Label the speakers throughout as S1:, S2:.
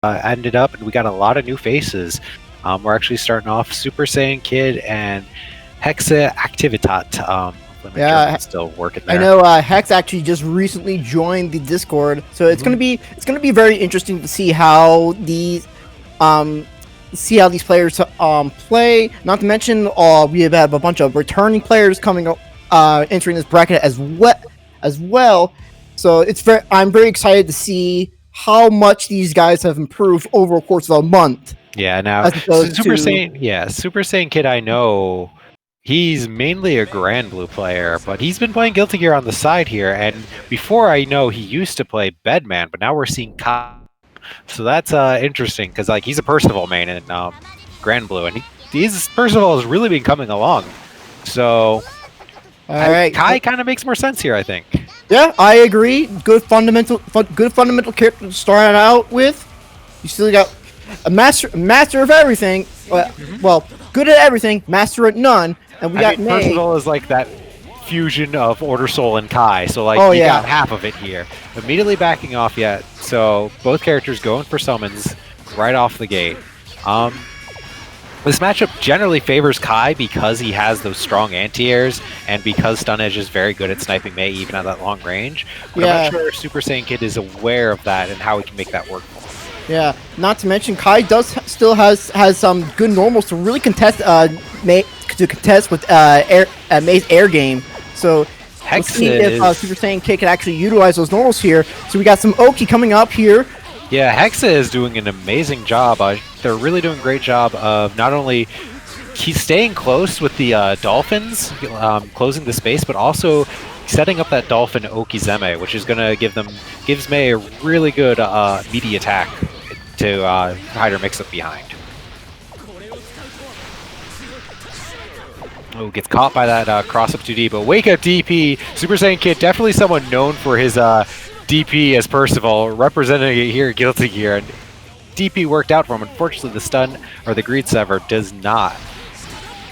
S1: ended up, and we got a lot of new faces. We're actually starting off Super Saiyan Kid and Hexa Activitat.
S2: Yeah,
S1: still working there.
S2: I know Hex actually just recently joined the Discord, so it's gonna be very interesting to see how these players play. Not to mention, we have a bunch of returning players coming up, entering this bracket as well. So I'm very excited to see how much these guys have improved over the course of a month.
S1: Yeah, now Super Saiyan Kid, I know he's mainly a Grand Blue player, but he's been playing Guilty Gear on the side here. And before I know, he used to play Bedman, but now we're seeing Kai. So that's interesting because he's a Percival main in Grand Blue, and he's Percival has really been coming along. So Kai kind of makes more sense here, I think.
S2: Yeah, I agree. Good fundamental character to start out with. You still got a master of everything. Well, good at everything, master at none. And we got
S1: Percival is like that fusion of Order Soul and Kai, so you got half of it here. Immediately backing off yet, so both characters going for summons right off the gate. This matchup generally favors Kai because he has those strong anti-airs and because Stun Edge is very good at sniping Mei even at that long range. But I'm not sure if Super Saiyan Kid is aware of that and how he can make that work for him.
S2: Yeah, not to mention Kai still has some good normals to really contest with Mei's air game. So we'll see if Super Saiyan Kid can actually utilize those normals here. So we got some Oki coming up here.
S1: Yeah, Hexa is doing an amazing job. They're really doing a great job of not only he's staying close with the Dolphins, closing the space, but also setting up that Dolphin Okizeme, which is going to gives Mei a really good meaty attack to hide her mix-up behind. Oh, gets caught by that cross-up 2D, but wake up DP. Super Saiyan Kid, definitely someone known for his DP as Percival, representing it here at Guilty Gear. And DP worked out for him. Unfortunately, the stun or the greed sever does not.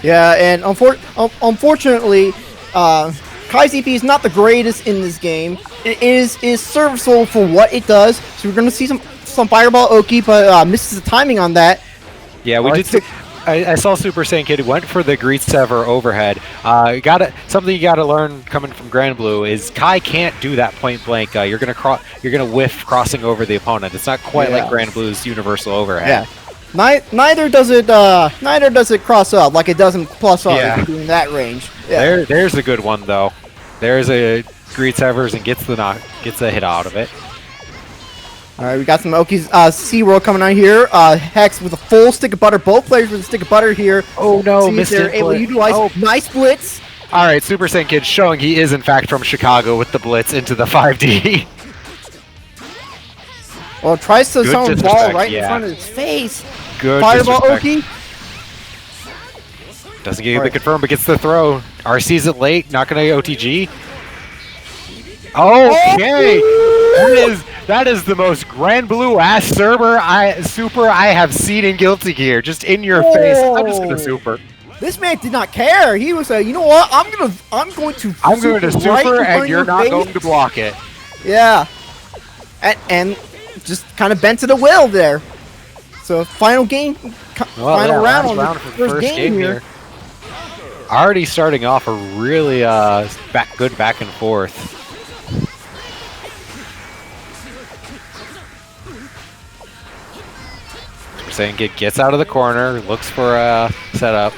S2: Yeah, and unfortunately, Kai's DP is not the greatest in this game. It is serviceable for what it does. So we're going to see some Fireball Oki, but misses the timing on that.
S1: Yeah, we did see. I saw Super Saiyan Kid went for the Greed Sever overhead. Something you gotta learn coming from Grand Blue is Kai can't do that point blank. You're gonna whiff crossing over the opponent. It's not quite like Grand Blue's universal overhead.
S2: Yeah. Neither does it cross up like it does in plus up if you're doing that range. Yeah.
S1: There's a good one though. There's a Greed Severs and gets the hit out of it.
S2: All right, we got some Oki's SeaWorld coming on here. Hex with a full stick of butter. Both players with a stick of butter here.
S1: Oh no, missed
S2: it. Able to utilize nice blitz.
S1: All right, Super Saiyan Kid showing he is in fact from Chicago with the blitz into the 5D.
S2: Well, tries to summon the ball right in front of his face.
S1: Good
S2: Fireball Oki.
S1: Doesn't get the confirm, but gets the throw. RC's it late, not going to OTG. Okay, that is the most Grand Blue ass super I have seen in Guilty Gear. Just in your face. I'm just gonna super.
S2: This man did not care. He was you know what? I'm going to super
S1: right and you're not going to block it.
S2: Yeah, and just kind of bent to the will there. So final round on the first game here.
S1: Already starting off a really good back and forth. Saiyan Kid gets out of the corner, looks for a setup.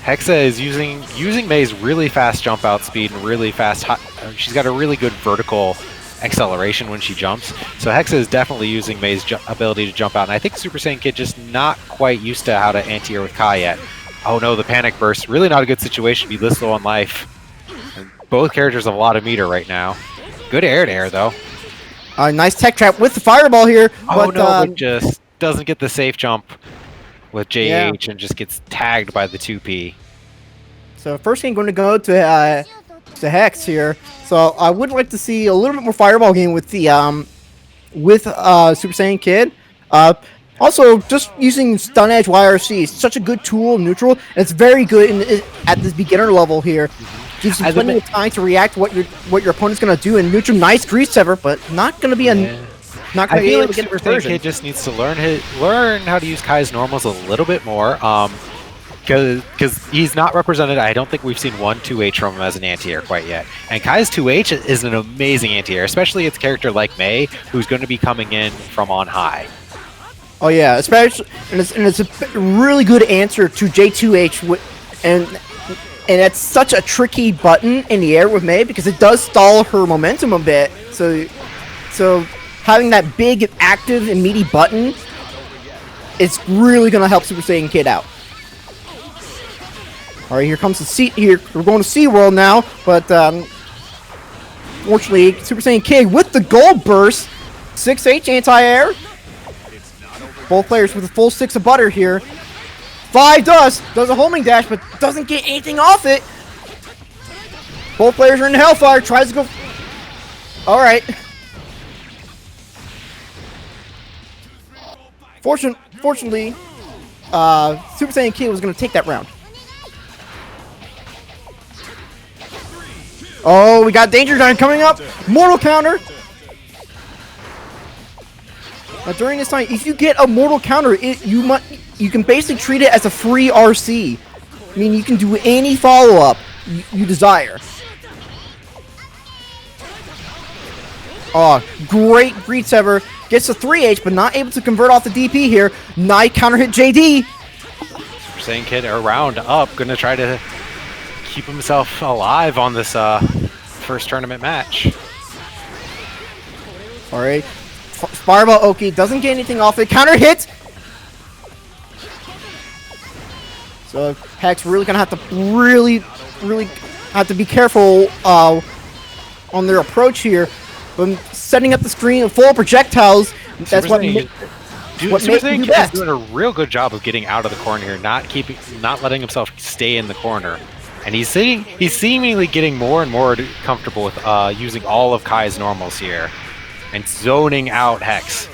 S1: Hexa is using Mei's really fast jump out speed and really fast. She's got a really good vertical acceleration when she jumps. So Hexa is definitely using Mei's ability to jump out, and I think Super Saiyan Kid just not quite used to how to anti-air with Kai yet. Oh no, the panic burst. Really not a good situation to be this low on life. And both characters have a lot of meter right now. Good air to air though.
S2: Nice tech trap with the fireball here.
S1: Oh no, it just doesn't get the safe jump with JH and just gets tagged by the 2P.
S2: So first game going to go to Hex here. So I would like to see a little bit more fireball game with the Super Saiyan Kid. Also, just using Stun Edge YRC is such a good tool, neutral, and it's very good at this beginner level here. Gives you plenty of time to react to what your opponent's going to do, and neutral, nice grease sever, but not going to be not
S1: I
S2: going to be
S1: feel
S2: able
S1: like
S2: to get
S1: Super
S2: the
S1: Saiyan
S2: conversion.
S1: Kid just needs to learn how to use Kai's normals a little bit more. Because he's not represented. I don't think we've seen one 2H from him as an anti-air quite yet. And Kai's 2H is an amazing anti-air, especially its character like Mei, who's going to be coming in from on high.
S2: Oh yeah, especially and it's a really good answer to J2H, and that's such a tricky button in the air with Mei because it does stall her momentum a bit. So having that big active and meaty button, it's really gonna help Super Saiyan Kid out. All right, here comes the sea. Here we're going to SeaWorld now, but fortunately, Super Saiyan Kid with the gold burst, 6H anti-air. Both players with a full 6 of butter here. 5 does a homing dash, but doesn't get anything off it. Both players are in Hellfire. Tries to go. All right. Fortunately, Super Saiyan Kid was going to take that round. Oh, we got Danger Time coming up. Mortal counter. Now, during this time, if you get a mortal counter, you can basically treat it as a free RC. I mean, you can do any follow-up you desire. Oh, great Greed Sever. Gets a 3H, but not able to convert off the DP here. Nice counter hit JD.
S1: Super Saiyan Kid around up, gonna try to keep himself alive on this first tournament match.
S2: All right. Fireball Oki doesn't get anything off it. Counter hit. So Hex really gonna have to really have to be careful on their approach here. But setting up the screen full of projectiles. That's
S1: Super
S2: what
S1: Saiyan Kid is doing a real good job of getting out of the corner here, not letting himself stay in the corner. And he's seemingly getting more and more comfortable with using all of Kai's normals here. And zoning out Hex.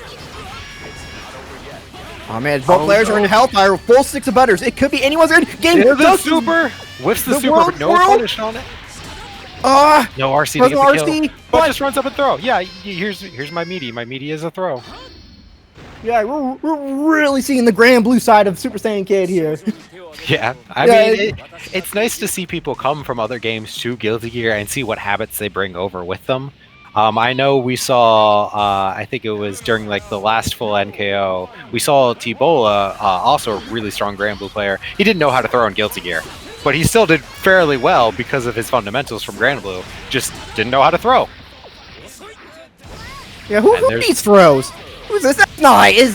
S2: Oh man, both players are in Hellfire, full 6 of butters. It could be anyone's game.
S1: The super! Whiffs the super, but no punish on it. No RC to get the kill. But just runs up and throw. Yeah, here's my meaty. My meaty is a throw.
S2: Yeah, we're really seeing the grand blue side of Super Saiyan Kid here.
S1: Yeah, I mean, it's nice to see people come from other games to Guilty Gear and see what habits they bring over with them. I know we saw, I think it was during like the last full NKO, we saw T-Bola, also a really strong Grand Blue player. He didn't know how to throw in Guilty Gear, but he still did fairly well because of his fundamentals from Grand Blue. Just didn't know how to throw.
S2: Yeah, who needs throws? Who's this? It's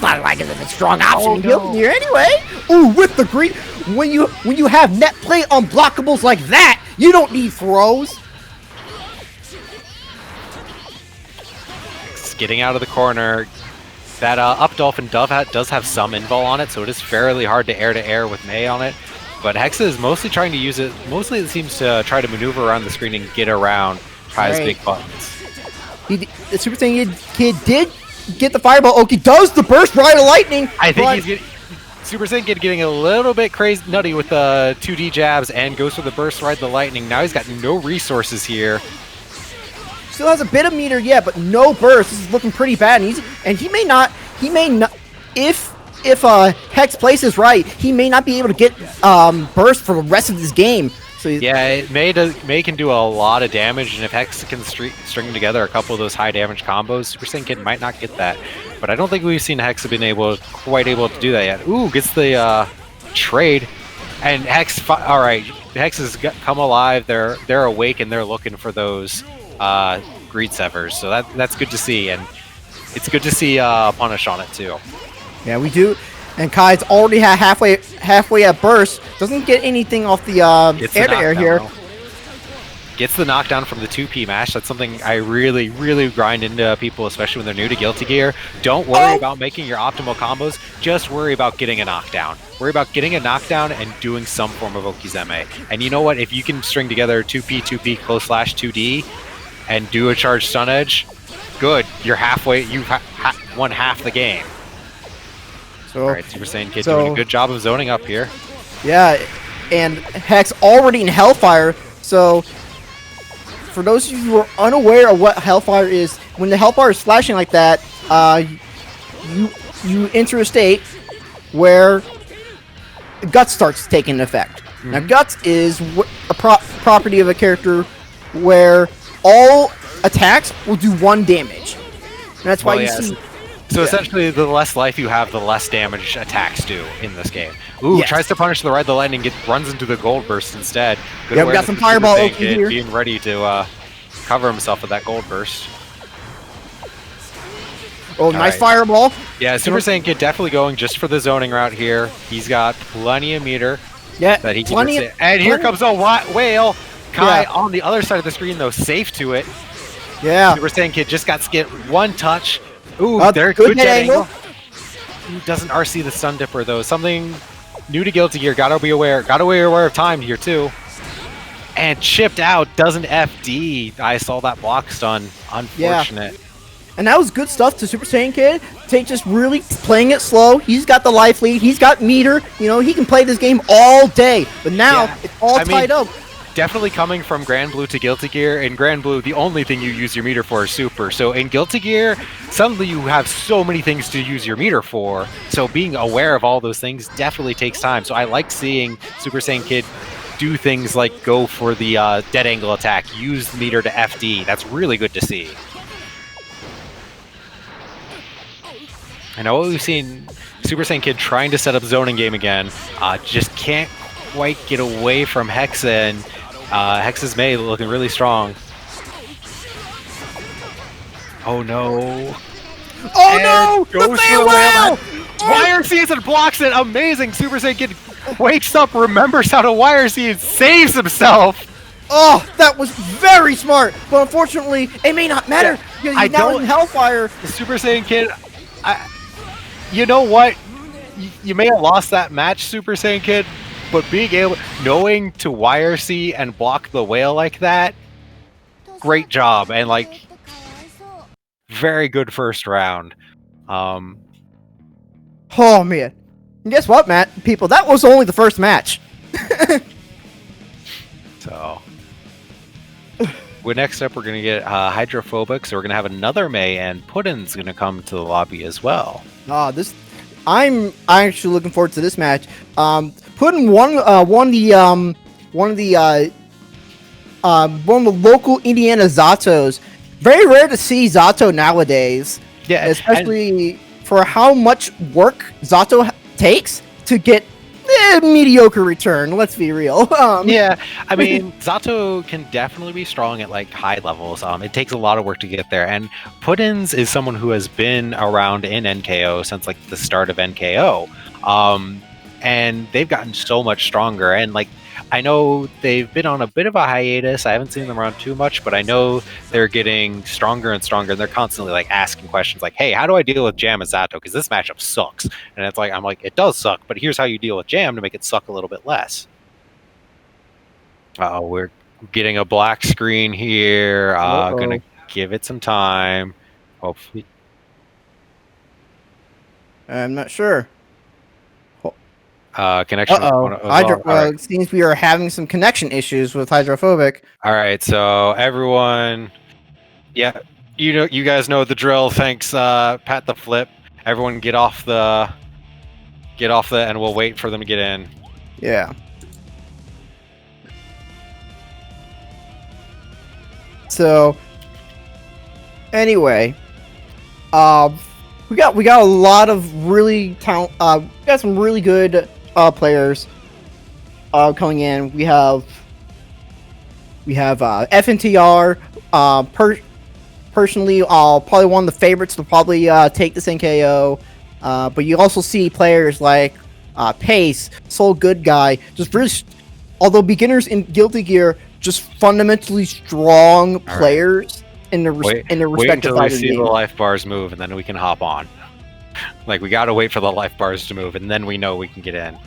S2: not like it's a strong option in Guilty Gear anyway. Ooh, with the green, when you have net play unblockables like that, you don't need throws.
S1: Getting out of the corner. That up Dolphin does have some invul on it, so it is fairly hard to air with Mei on it. But Hexa is mostly trying to use it. Mostly it seems to try to maneuver around the screen and get around Kai's big buttons.
S2: The Super Saiyan Kid did get the Fireball. Oki does the burst Ride of Lightning.
S1: I think Super Saiyan Kid getting a little bit crazy nutty with the 2D jabs and goes for the burst Ride the Lightning. Now he's got no resources here.
S2: Still has a bit of meter, yeah, but no burst. This is looking pretty bad, and he may not. If Hex plays this right, he may not be able to get burst for the rest of this game. So
S1: yeah, Mei can do a lot of damage, and if Hex can string together a couple of those high damage combos, Super Saiyan Kid might not get that. But I don't think we've seen Hex have been quite able to do that yet. Ooh, gets the trade, and Hex. All right, Hex has come alive. They're awake and they're looking for those Greed Severs, so that's good to see, and it's good to see punish on it too.
S2: Yeah, we do. And Kai's already had halfway at burst. Doesn't get anything off the air-to-air here.
S1: Though. Gets the knockdown from the 2P mash. That's something I really grind into people, especially when they're new to Guilty Gear. Don't worry about making your optimal combos. Just worry about getting a knockdown. Worry about getting a knockdown and doing some form of Okizeme. And you know what? If you can string together 2P, close slash 2D, and do a charge stun edge, good. You're halfway. You've won half the game.
S2: So,
S1: all right, Super Saiyan Kid doing a good job of zoning up here.
S2: Yeah, and Hex already in Hellfire. So, for those of you who are unaware of what Hellfire is, when the Hellfire is flashing like that, you enter a state where Guts starts taking effect. Now, Guts is a property of a character where all attacks will do 1 damage. And that's why see.
S1: So essentially, the less life you have, the less damage attacks do in this game. Ooh, tries to punish the Ride the Lightning, runs into the Gold Burst instead.
S2: Yeah, we got some Fireball Oki here.
S1: Being ready to cover himself with that Gold Burst.
S2: Oh, nice Fireball.
S1: Yeah, Super Saiyan Kid definitely going just for the zoning route here. He's got plenty of meter.
S2: Yeah,
S1: that he can and here comes a whale. Kai on the other side of the screen, though, safe to it.
S2: Yeah.
S1: Super Saiyan Kid just got skit 1 touch. Ooh, there,
S2: good dead angle.
S1: He doesn't RC the Stun Dipper, though. Something new to Guilty Gear. Gotta be aware of time here, too. And chipped out, doesn't FD. I saw that block stun. Unfortunate.
S2: Yeah. And that was good stuff to Super Saiyan Kid. Take just really playing it slow. He's got the life lead. He's got meter. You know, he can play this game all day. But now, it's all tied up.
S1: Definitely coming from Grand Blue to Guilty Gear. In Grand Blue, the only thing you use your meter for is Super. So in Guilty Gear, suddenly you have so many things to use your meter for. So being aware of all those things definitely takes time. So I like seeing Super Saiyan Kid do things like go for the dead angle attack, use the meter to FD. That's really good to see. I know we've seen Super Saiyan Kid trying to set up zoning game again. Just can't quite get away from Hexa, and Hexa's May looking really strong. Oh no!
S2: Oh no! The farewell!
S1: Wire sees and blocks it. Amazing! Super Saiyan Kid wakes up, remembers how to wire see, and saves himself.
S2: Oh, that was very smart. But unfortunately, it may not matter because he's now in Hellfire.
S1: Super Saiyan Kid. You know what? You may have lost that match, Super Saiyan Kid, but knowing to wire see and block the whale like that, great job, and like very good first round.
S2: Oh man, and guess what, Matt? People, that was only the first match.
S1: So, next up, we're gonna get Hydrophobic. So we're gonna have another May, and Puddin's gonna come to the lobby as well.
S2: I'm actually looking forward to this match. Puddin won the local Indiana Zatos. Very rare to see Zato nowadays.
S1: Yeah,
S2: especially for how much work Zato takes to get a mediocre return. Let's be real.
S1: Yeah, I mean, Zato can definitely be strong at like high levels. It takes a lot of work to get there, and Puddins is someone who has been around in NKO since like the start of NKO, and they've gotten so much stronger. And like, I know they've been on a bit of a hiatus. I haven't seen them around too much, but I know they're getting stronger and stronger, and they're constantly like asking questions like, hey, how do I deal with Jam and Zato? Because this matchup sucks. And it's like, I'm like, it does suck, but here's how you deal with Jam to make it suck a little bit less. We're getting a black screen here. Gonna give it some time. Hopefully.
S2: I'm not sure.
S1: Connection.
S2: It seems we are having some connection issues with Hydrophobic.
S1: All right, so everyone, yeah, you guys know the drill. Thanks, Pat the Flip. Everyone, get off the, and we'll wait for them to get in.
S2: Yeah. So, anyway, we got a lot of really talent. We got some really good players coming in. We have FNTR. Personally, probably one of the favorites to probably take this NKO. But you also see players like Pace, Soul Good Guy, just really, although beginners in Guilty Gear, just fundamentally strong players in the respective
S1: wait until we
S2: side of the
S1: see
S2: game.
S1: the life bars move, and then we can hop on. Like, we gotta wait for the life bars to move, and then we know we can get in.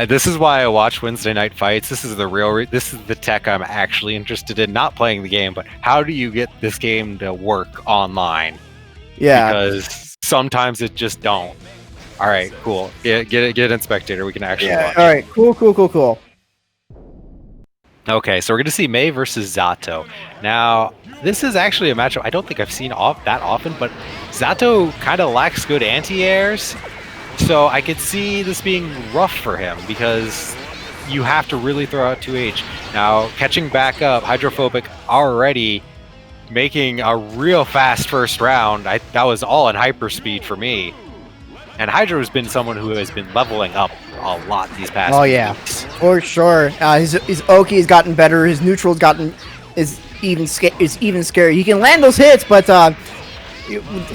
S1: This is why I watch Wednesday Night Fights. This is the this is the tech I'm actually interested in. Not playing the game, but how do you get this game to work online?
S2: Yeah.
S1: Because sometimes it just don't. All right, cool. Get it in Spectator. We can actually watch.
S2: All right, cool.
S1: Okay, so we're going to see Mei versus Zato. Now, this is actually a matchup I don't think I've seen that often, but Zato kind of lacks good anti-airs, so I could see this being rough for him because you have to really throw out 2H. Now, catching back up, Hydrophobic already making a real fast first round. That was all in hyperspeed for me. And Hydro has been someone who has been leveling up a lot these past weeks.
S2: For sure. His Oki has gotten better. His neutral's gotten is even scary. He can land those hits, but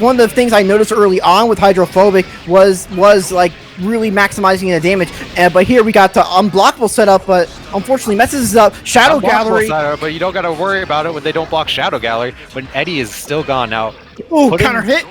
S2: one of the things I noticed early on with Hydrophobic was like really maximizing the damage. But here we got the unblockable setup, but unfortunately messes up Shadow Gallery.
S1: Setup, but you don't got to worry about it when they don't block Shadow Gallery. But Eddie is still gone now.
S2: Oh, counter hit.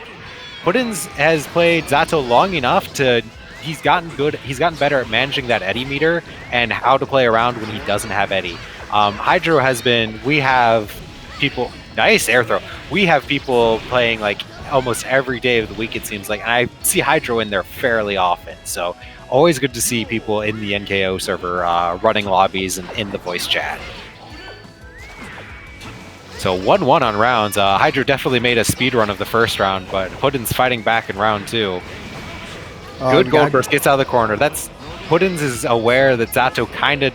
S1: Puddins has played Zato long enough to he's gotten better at managing that Eddie meter and how to play around when he doesn't have Eddie. Hydro has been we have people nice air throw. We have people playing like almost every day of the week it seems like, and I see Hydro in there fairly often. So always good to see people in the NKO server running lobbies and in the voice chat. So 1-1 on rounds. Hydro definitely made a speed run of the first round, but Puddin's fighting back in round 2. Good gold burst, gets out of the corner. Puddins is aware that Zato kind of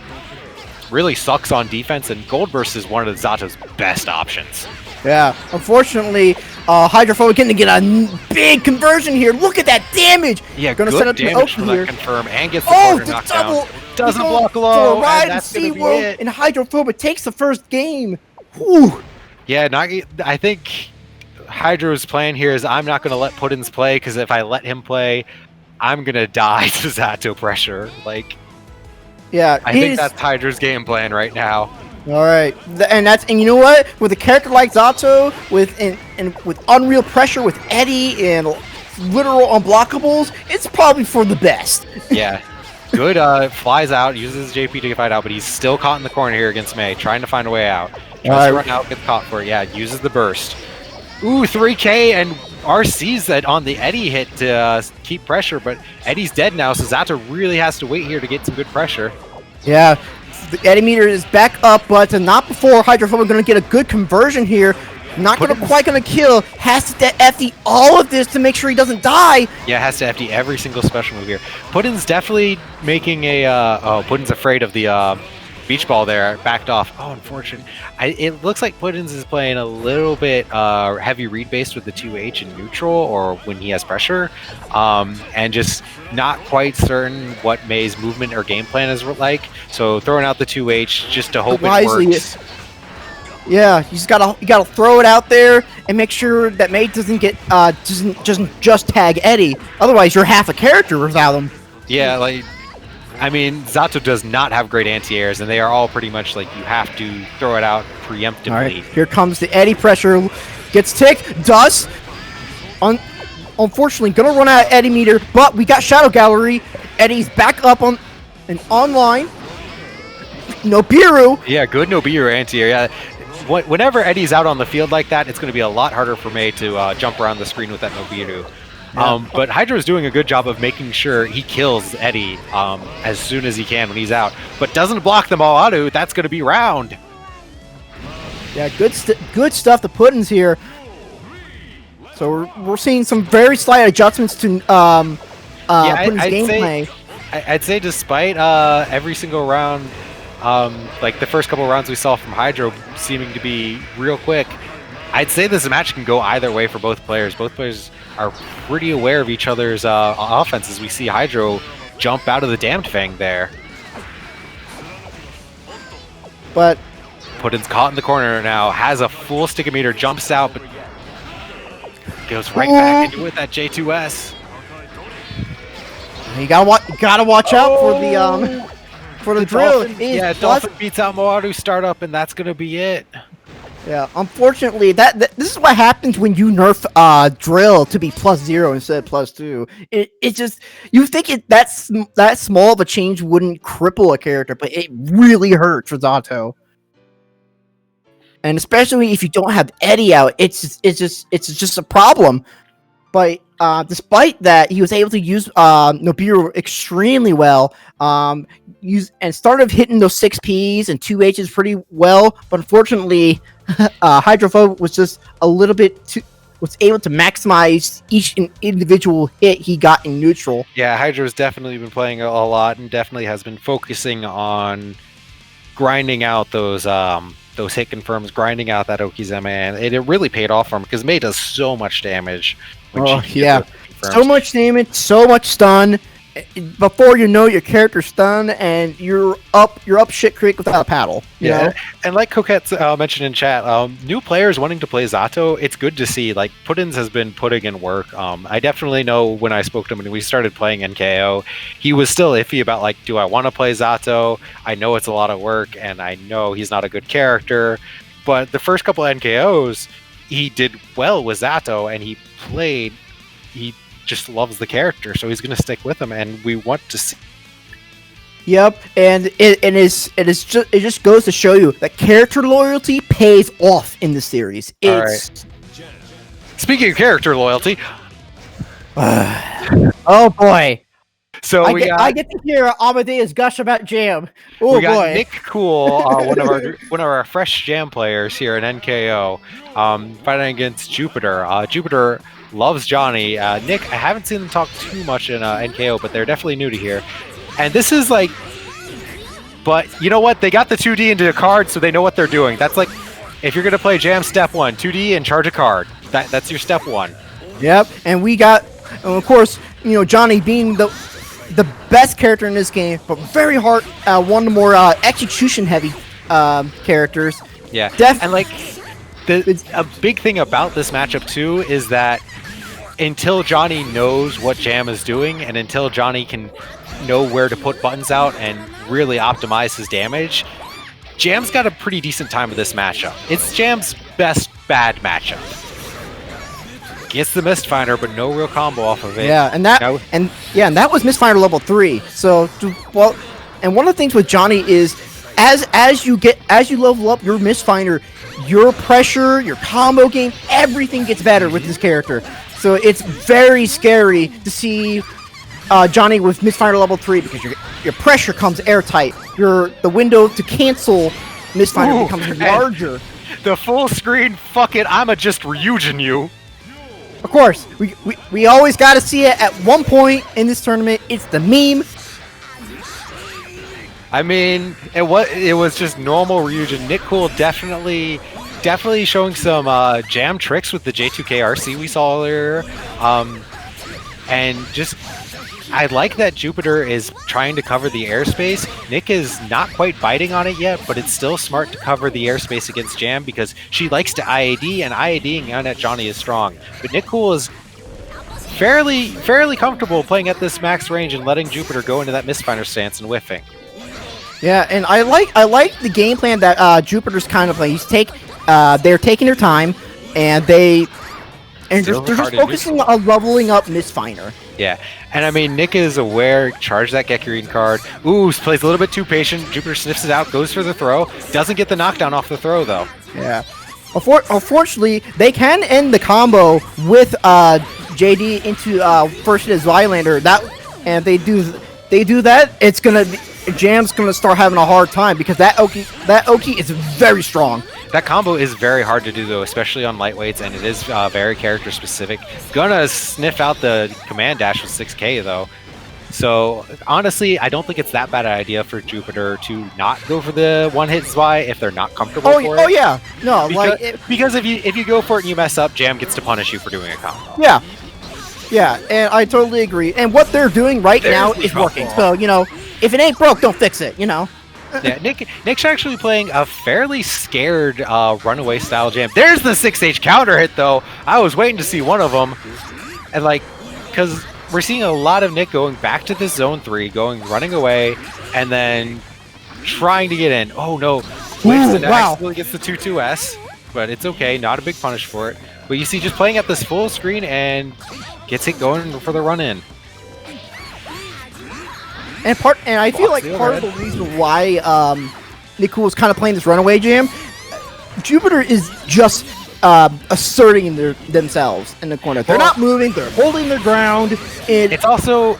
S1: really sucks on defense, and gold burst is one of Zato's best options.
S2: Yeah, unfortunately, Hydrophobic going to get a big conversion here. Look at that damage.
S1: Yeah,
S2: going to
S1: good
S2: set up
S1: damage
S2: the
S1: for
S2: here.
S1: that confirm and gets the corner knocked down. Doesn't block low,
S2: for a ride
S1: and that's
S2: in
S1: going to be it.
S2: And Hydrophobic takes the first game. Whew.
S1: Yeah, I think Hydro's plan here is I'm not going to let Puddins play, because if I let him play, I'm going to die to Zato pressure.
S2: Yeah,
S1: I think that's Hydro's game plan right now.
S2: All right, and you know what? With a character like Zato, with Unreal pressure, with Eddie and literal unblockables, it's probably for the best.
S1: Yeah. Good, flies out, uses JP to fight out, but he's still caught in the corner here against Mei, trying to find a way out. Tries to run out, gets caught for it. Yeah, uses the burst. Ooh, 3K, and RC's that on the Eddie hit to keep pressure, but Eddie's dead now, so Zato really has to wait here to get some good pressure.
S2: Yeah, the Eddie meter is back up, but not before Hydrophobic going to get a good conversion here. Not quite going to kill. Has to FD all of this to make sure he doesn't die.
S1: Yeah, has to FD every single special move here. Puddin's definitely making a... Puddin's afraid of the beach ball there. Backed off. Oh, unfortunate. It looks like Puddin's is playing a little bit heavy read based with the 2H in neutral or when he has pressure. And just not quite certain what Mei's movement or game plan is like. So throwing out the 2H just to hope it works.
S2: Yeah, you gotta throw it out there and make sure that Mei doesn't get doesn't just tag Eddie. Otherwise, you're half a character without him.
S1: Yeah, I mean, Zato does not have great anti-airs, and they are all pretty much like you have to throw it out preemptively.
S2: All right, here comes the Eddie pressure. Gets ticked. Does. Unfortunately, gonna run out of Eddie meter, but we got Shadow Gallery. Eddie's back up on and online. Nobiru.
S1: Yeah, good Nobiru anti-air. Yeah. Whenever Eddie's out on the field like that, it's going to be a lot harder for Mei to jump around the screen with that Nobiru. Yeah. But Hydro's doing a good job of making sure he kills Eddie as soon as he can when he's out. But doesn't block them all out. That's going to be round.
S2: Yeah, good stuff to Puddins here. So we're seeing some very slight adjustments to Puddins' gameplay.
S1: I'd say despite every single round, like the first couple of rounds we saw from Hydro seeming to be real quick, I'd say this match can go either way for both players. Both players are pretty aware of each other's offenses. We see Hydro jump out of the Damned Fang there.
S2: But
S1: Puddin's caught in the corner now, has a full stick meter, jumps out, but goes right back into it with that J2S.
S2: You gotta watch out for the drill.
S1: Yeah, Dolphin beats out Moadu startup, and that's gonna be it.
S2: Yeah, unfortunately, this is what happens when you nerf drill to be +0 instead of +2. It just you think that small of a change wouldn't cripple a character, but it really hurts for Zato. And especially if you don't have Eddie out, it's just a problem. But despite that, he was able to use Nobiru extremely well. Started hitting those 6Ps and 2Hs pretty well, but unfortunately, Hydrophobe was just a little bit too. Was able to maximize each individual hit he got in neutral.
S1: Yeah, Hydra's definitely been playing a lot and definitely has been focusing on grinding out those hit confirms, grinding out that Okizeme, and it really paid off for him because Mei does so much damage.
S2: So much damage, so much stun. Before you know, your character's stunned and you're up shit creek without a paddle. You know?
S1: And like Coquette mentioned in chat, new players wanting to play Zato, it's good to see. Like Puddins has been putting in work. I definitely know when I spoke to him when we started playing NKO, he was still iffy about like, do I want to play Zato? I know it's a lot of work, and I know he's not a good character. But the first couple of NKOs, he did well with Zato, and he just loves the character, so he's going to stick with him, and we want to see.
S2: Yep, and it just goes to show you that character loyalty pays off in the series.
S1: All right. Speaking of character loyalty,
S2: oh boy.
S1: So
S2: I get to hear Amadeus gush about Jam. Oh
S1: we got
S2: boy,
S1: Nick Cool, one of our fresh Jam players here in NKO, fighting against Jupiter. Jupiter loves Johnny. Nick, I haven't seen them talk too much in NKO, but they're definitely new to here. And this is like, but you know what? They got the 2D into a card, so they know what they're doing. That's like, if you're gonna play Jam, step 1, 2D and charge a card. That's your step 1.
S2: Yep, and we got, of course, you know, Johnny being the best character in this game, but very hard, one of the more execution heavy characters.
S1: Yeah, and like a big thing about this matchup too is that until Johnny knows what Jam is doing, and until Johnny can know where to put buttons out and really optimize his damage, Jam's got a pretty decent time with this matchup. It's Jam's best bad matchup. Gets the Mistfinder, but no real combo off of it.
S2: Yeah, and that was Mistfinder level 3. So, well, and one of the things with Johnny is as you level up your Mistfinder, your pressure, your combo game, everything gets better with this character. So it's very scary to see Johnny with Mistfinder level 3 because your pressure comes airtight. The window to cancel Mistfinder becomes larger.
S1: The full screen, fuck it, I'ma just Ryujin you.
S2: Of course, we always got to see it at one point in this tournament. It's the meme.
S1: I mean, it was just normal Ryujin. Nick Cool definitely showing some jam tricks with the J2K RC we saw earlier. And just, I like that Jupiter is trying to cover the airspace. Nick is not quite biting on it yet, but it's still smart to cover the airspace against Jam because she likes to IAD, and IADing on at Johnny is strong. But Nick Cool is fairly comfortable playing at this max range and letting Jupiter go into that Mistfinder stance and whiffing.
S2: Yeah, and I like the game plan that Jupiter's kind of playing. They're taking their time, and they're just focusing on leveling up Mistfinder.
S1: Yeah, and I mean, Nick is aware, charge that Gekirin card. Ooh, plays a little bit too patient. Jupiter sniffs it out, goes for the throw. Doesn't get the knockdown off the throw, though.
S2: Yeah. Unfortunately, they can end the combo with JD into first his Zylander. And they do that, it's gonna be, Jam's gonna start having a hard time because that Oki is very strong.
S1: That combo is very hard to do, though, especially on lightweights, and it is very character specific. Gonna sniff out the command dash with 6K, though. So, honestly, I don't think it's that bad an idea for Jupiter to not go for the one-hit Zwei if they're not comfortable for it.
S2: Oh, yeah. No,
S1: because if you go for it and you mess up, Jam gets to punish you for doing a combo.
S2: Yeah. Yeah, and I totally agree. And what they're doing right now is working. So, you know, if it ain't broke, don't fix it, you know.
S1: Yeah, Nick's actually playing a fairly scared runaway style Jam. There's the 6H counter hit, though. I was waiting to see one of them. And, like, because we're seeing a lot of Nick going back to this zone 3, running away, and then trying to get in. Oh, no. Whiffs and accidentally gets the 2-2S, but it's okay. Not a big punish for it. But you see, just playing at this full screen and gets it going for the run-in.
S2: And I feel like part of the reason why Nick Cool is kind of playing this runaway Jam, Jupiter is just asserting themselves in the corner. They're not moving. They're holding their ground.
S1: It's also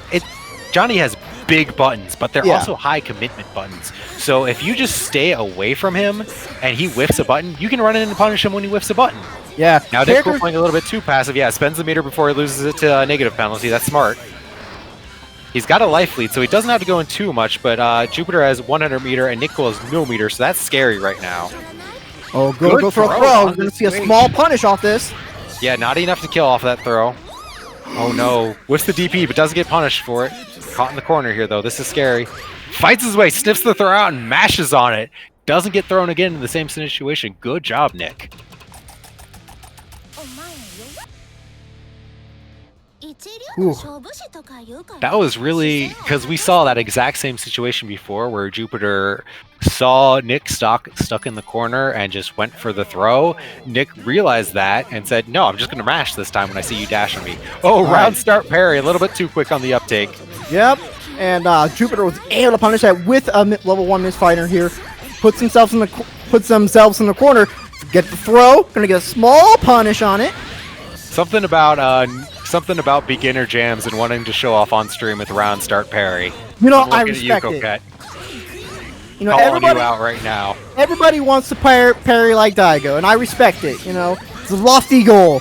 S1: Johnny has big buttons, but they're
S2: Yeah.
S1: also high commitment buttons. So if you just stay away from him and he whiffs a button, you can run in and punish him when he whiffs a button.
S2: Yeah.
S1: Now Nick playing a little bit too passive. Yeah, spends the meter before he loses it to a negative penalty. That's smart. He's got a life lead, so he doesn't have to go in too much, but Jupiter has 100 meter and Nick has no meter, so that's scary right now.
S2: Oh, go for a throw. We're going to see a small punish off this.
S1: Yeah, not enough to kill off that throw. Oh no, whiffs the DP, but doesn't get punished for it. Caught in the corner here, though. This is scary. Fights his way, sniffs the throw out, and mashes on it. Doesn't get thrown again in the same situation. Good job, Nick.
S2: Ooh.
S1: That was really, because we saw that exact same situation before where Jupiter saw Nick stuck in the corner and just went for the throw. Nick realized that and said, no, I'm just going to mash this time when I see you dash on me. Oh, round start parry, a little bit too quick on the uptake.
S2: Yep, and Jupiter was able to punish that with a level 1 misfighter here. Puts themselves in the corner. Get the throw. Gonna get a small punish on it.
S1: Something about beginner jams and wanting to show off on stream with round start parry.
S2: You know, I respect it. You know, everybody
S1: out right now.
S2: Everybody wants to parry like Daigo, and I respect it. You know, it's a lofty goal.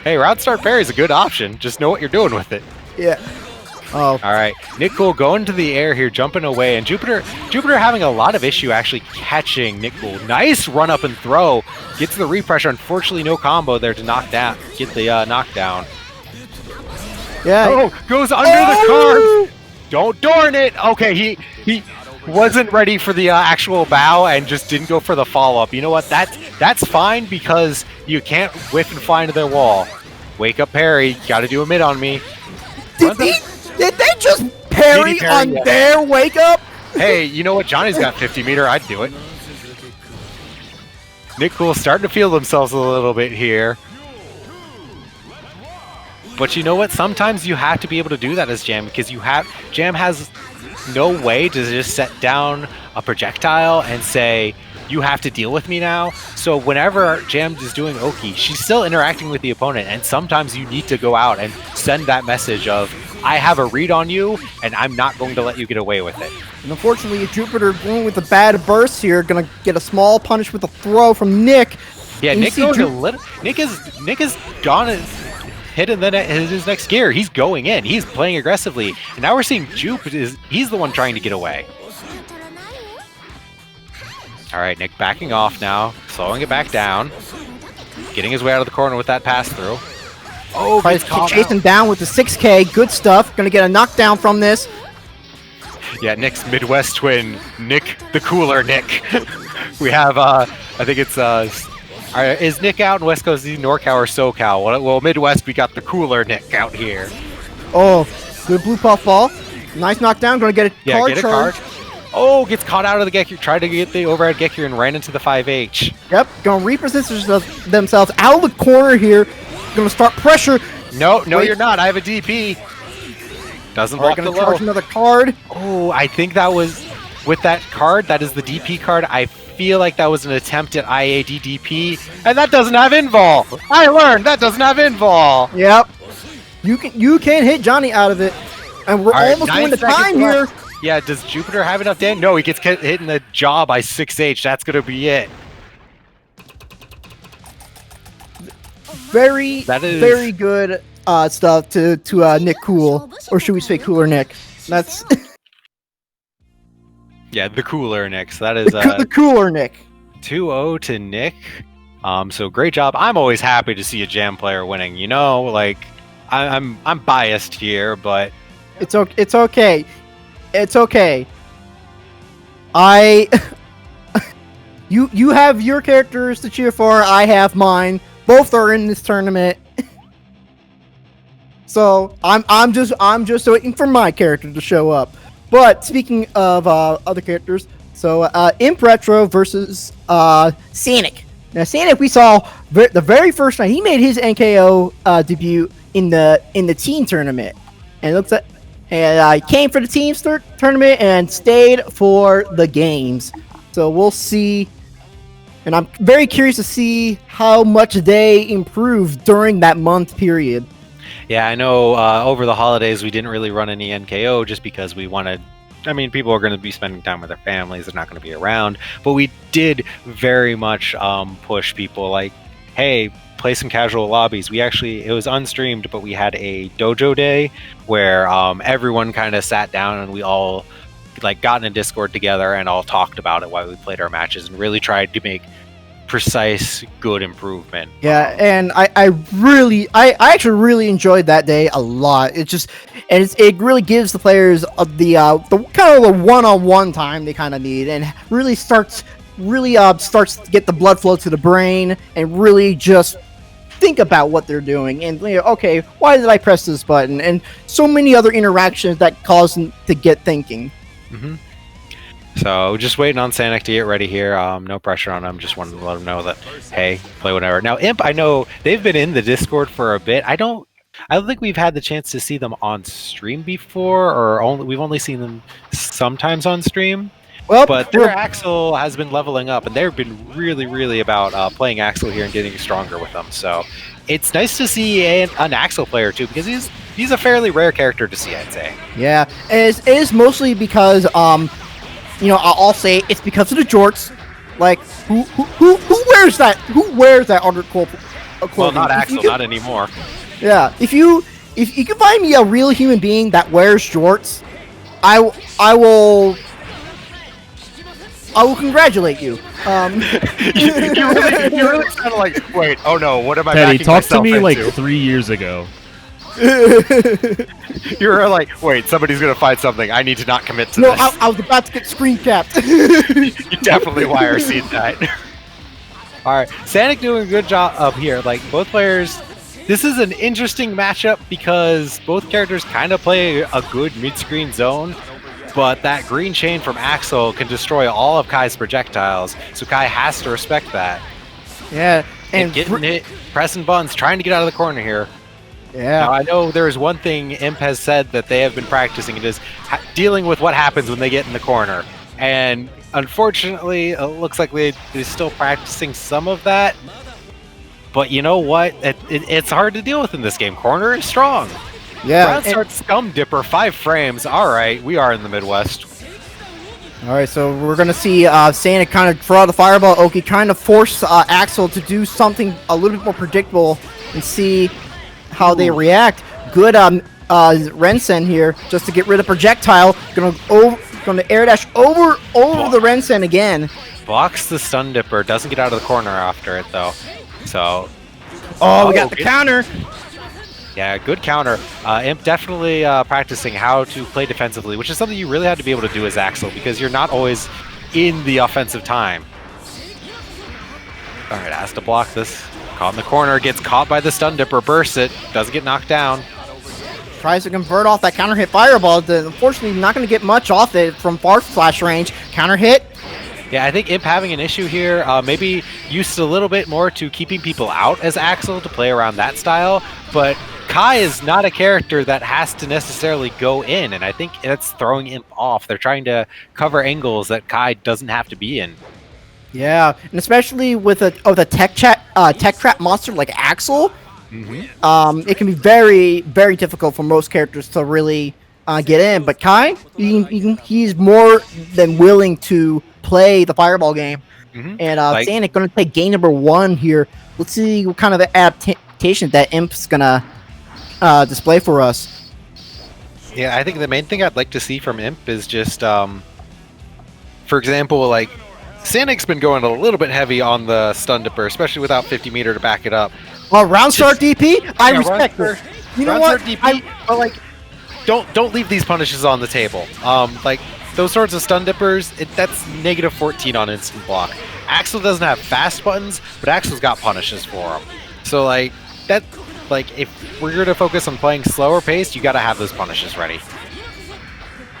S1: Hey, round start parry is a good option. Just know what you're doing with it.
S2: Yeah. Oh.
S1: All right, Nick Cool going to the air here, jumping away, and Jupiter having a lot of issue actually catching Nick Cool. Nice run up and throw, gets the repressure. Unfortunately, no combo there to get the knockdown.
S2: Yeah.
S1: Oh, goes under the card. Don't darn it. Okay, he wasn't ready for the actual bow and just didn't go for the follow up. You know what? That's fine because you can't whiff and fly into their wall. Wake up, parry. Got to do a mid on me.
S2: Did they just parry on their wake up?
S1: Hey, you know what? Johnny's got 50 meter. I'd do it. Nick Cool starting to feel themselves a little bit here. But you know what? Sometimes you have to be able to do that as Jam because Jam has no way to just set down a projectile and say, you have to deal with me now. So whenever Jam is doing Oki, she's still interacting with the opponent, and sometimes you need to go out and send that message of, I have a read on you, and I'm not going to let you get away with it.
S2: And unfortunately, Jupiter going with a bad burst here, gonna get a small punish with a throw from Nick.
S1: Yeah, Nick is gone hit in his next gear. He's going in. He's playing aggressively. And now we're seeing Jupe he's the one trying to get away. All right, Nick backing off now, slowing it back down, getting his way out of the corner with that pass through. Oh,
S2: he's chasing down with the 6K. Good stuff. Gonna get a knockdown from this.
S1: Yeah, Nick's Midwest twin, Nick the cooler Nick. We have, I think it's, is Nick out in West Coast, is he NorCal or SoCal? Well, Midwest, we got the cooler Nick out here.
S2: Oh, good blue puff ball. Nice knockdown. Gonna get a card charge.
S1: Oh, gets caught out of the Gekir, tried to get the overhead Gekir and ran into the 5H.
S2: Yep, gonna reposition themselves out of the corner here. Gonna start pressure.
S1: No, you're not. I have a DP. Doesn't block the low.
S2: Gonna charge another card.
S1: Oh, I think that was, with that card, that is the DP card. I feel like that was an attempt at IAD DP, and that doesn't have invol. I learned that doesn't have invol.
S2: Yep. You can hit Johnny out of it. And we're almost going to time here.
S1: Yeah, does Jupiter have enough damage? No, he gets hit in the jaw by 6H. That's going to be it.
S2: Very good stuff to Nick Cool. Or should we say Cooler Nick? That's...
S1: yeah, the Cooler Nick. So that is...
S2: the Cooler Nick.
S1: 2-0 to Nick. So great job. I'm always happy to see a Jam player winning. You know, like, I'm biased here, but...
S2: It's okay. It's okay. You have your characters to cheer for. I have mine. Both are in this tournament. So I'm just waiting for my character to show up. But speaking of other characters, so Imp Retro versus Sanic. Now Sanic, we saw the very first night he made his NKO debut in the teen tournament, and it looks like. And I came for the team's tournament and stayed for the games. So we'll see And I'm very curious to see how much they improve during that month period.
S1: Yeah, I know over the holidays we didn't really run any NKO just because we wanted. I mean, people are going to be spending time with their families; they're not going to be around. But we did very much push people like, "Hey, play some casual lobbies." It was unstreamed, but we had a dojo day where everyone kind of sat down and we all like got in a Discord together and all talked about it while we played our matches and really tried to make precise, good improvement.
S2: Yeah, and I actually really enjoyed that day a lot. It really gives the players the kind of the one-on-one time they kind of need, and really starts to get the blood flow to the brain and really just think about what they're doing and okay, why did I press this button, and so many other interactions that cause them to get thinking.
S1: Mm-hmm. So just waiting on Sanic to get ready here. No pressure on him. Just wanted to let him know that, hey, play whatever. Now Imp, I know they've been in the Discord for a bit. I don't think we've had the chance to see them on stream before, or we've only seen them sometimes on stream.
S2: Well,
S1: but their Axel has been leveling up, and they've been really, really about playing Axel here and getting stronger with them. So it's nice to see an Axel player too, because he's a fairly rare character to see, I'd say.
S2: Yeah, it is mostly because I'll say it's because of the jorts. Like who wears that? Who wears that undercoat clothing?
S1: Well, not Axel, not anymore.
S2: Yeah, if you can find me a real human being that wears jorts, I will congratulate you.
S1: You really kind of like, wait, oh no, what am I
S3: Teddy,
S1: backing
S3: talk to
S1: myself
S3: me
S1: into?
S3: like 3 years ago.
S1: You were like, wait, somebody's gonna find something. I need to not commit to
S2: No,
S1: this.
S2: I was about to get screen capped.
S1: You definitely YRC'd that. Alright, Sanic doing a good job up here. Like, both players, this is an interesting matchup because both characters kind of play a good mid-screen zone, but that green chain from Axel can destroy all of Kai's projectiles, so Kai has to respect that.
S2: Yeah,
S1: and getting hit, pressing buttons, trying to get out of the corner here.
S2: Yeah.
S1: Now, I know there's one thing Imp has said that they have been practicing. It is dealing with what happens when they get in the corner. And unfortunately, it looks like they're still practicing some of that. But you know what? It's hard to deal with in this game. Corner is strong.
S2: Yeah.
S1: Ground start Scum Dipper, 5 frames. All right, we are in the Midwest.
S2: All right, so we're going to see Sanic kind of draw the fireball. Oki kind of force Axel to do something a little bit more predictable and see how they react. Good Rensen here just to get rid of projectile. Gonna air dash over the Rensen again.
S1: Blocks the Stun Dipper. Doesn't get out of the corner after it though. So.
S2: Oh, we got the counter.
S1: Yeah, good counter. Imp definitely practicing how to play defensively, which is something you really have to be able to do as Axel because you're not always in the offensive time. All right, has to block this. Caught in the corner, gets caught by the Stun Dipper, bursts it, doesn't get knocked down.
S2: Tries to convert off that counter hit fireball. Unfortunately, not going to get much off it from far slash range. Counter hit.
S1: Yeah, I think Imp having an issue here, maybe used a little bit more to keeping people out as Axel to play around that style, but Kai is not a character that has to necessarily go in, and I think that's throwing Imp off. They're trying to cover angles that Kai doesn't have to be in.
S2: Yeah, and especially with a tech trap monster like Axel, it can be very, very difficult for most characters to really get in. But Kai, he's more than willing to play the fireball game. And Sanic going to take game number 1 here. Let's see what kind of adaptation that Imp's going to display for us.
S1: Yeah, I think the main thing I'd like to see from Imp is just, for example, like, Sanic's been going a little bit heavy on the Stun Dipper, especially without 50 meter to back it up.
S2: Well, round start DP, I respect her. You know what?
S1: DP, but like, don't leave these punishes on the table. Like those sorts of Stun Dippers, that's -14 on instant block. Axel doesn't have fast buttons, but Axel's got punishes for him. So like that, like if we're going to focus on playing slower paced, you got to have those punishes ready.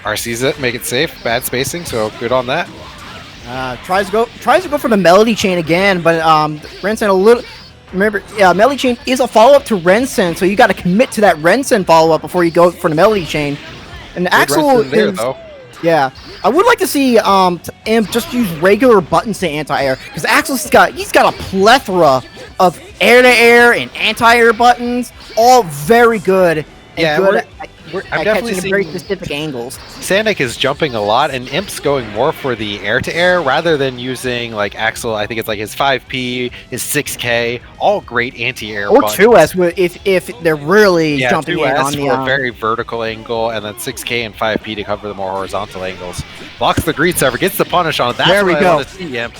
S1: RC's it, make it safe, bad spacing, so good on that.
S2: Tries to go for the melody chain again, but Rensen a little. Remember, melody chain is a follow-up to Rensen, so you got to commit to that Rensen follow-up before you go for the melody chain. And Axel
S1: there, though.
S2: Yeah, I would like to see Imp just use regular buttons to anti-air because Axel's he's got a plethora of air-to-air and anti-air buttons, all very good and
S1: Yeah,
S2: good
S1: I'm
S2: at
S1: definitely
S2: catching very
S1: seeing
S2: specific angles.
S1: Sanic is jumping a lot, and Imp's going more for the air-to-air rather than using like Axel. I think it's like his 5P, his 6K, all great anti-air.
S2: Or
S1: buttons.
S2: 2S if they're really jumping
S1: 2S
S2: in on
S1: for a
S2: the.
S1: very vertical angle, and then 6K and 5P to cover the more horizontal angles. Blocks the greet server, gets the punish on it. That's
S2: There we
S1: what
S2: go.
S1: I want to see, Imp.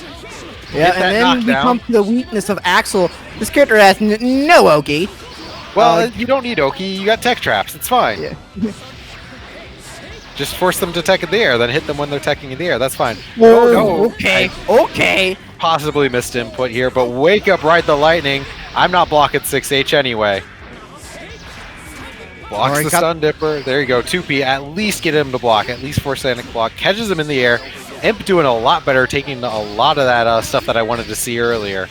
S2: Yeah, and then we come to the weakness of Axel. This character has no Oki.
S1: Well, you don't need Oki. You got tech traps. It's fine.
S2: Yeah.
S1: Just force them to tech in the air, then hit them when they're teching in the air. That's fine.
S2: Whoa,
S1: no.
S2: Okay. Okay.
S1: Possibly missed input here, but wake up, ride the lightning. I'm not blocking 6H anyway. Blocks the stun dipper. There you go. 2P. At least get him to block. At least force Sanic block. Catches him in the air. Imp doing a lot better, taking a lot of that stuff that I wanted to see earlier.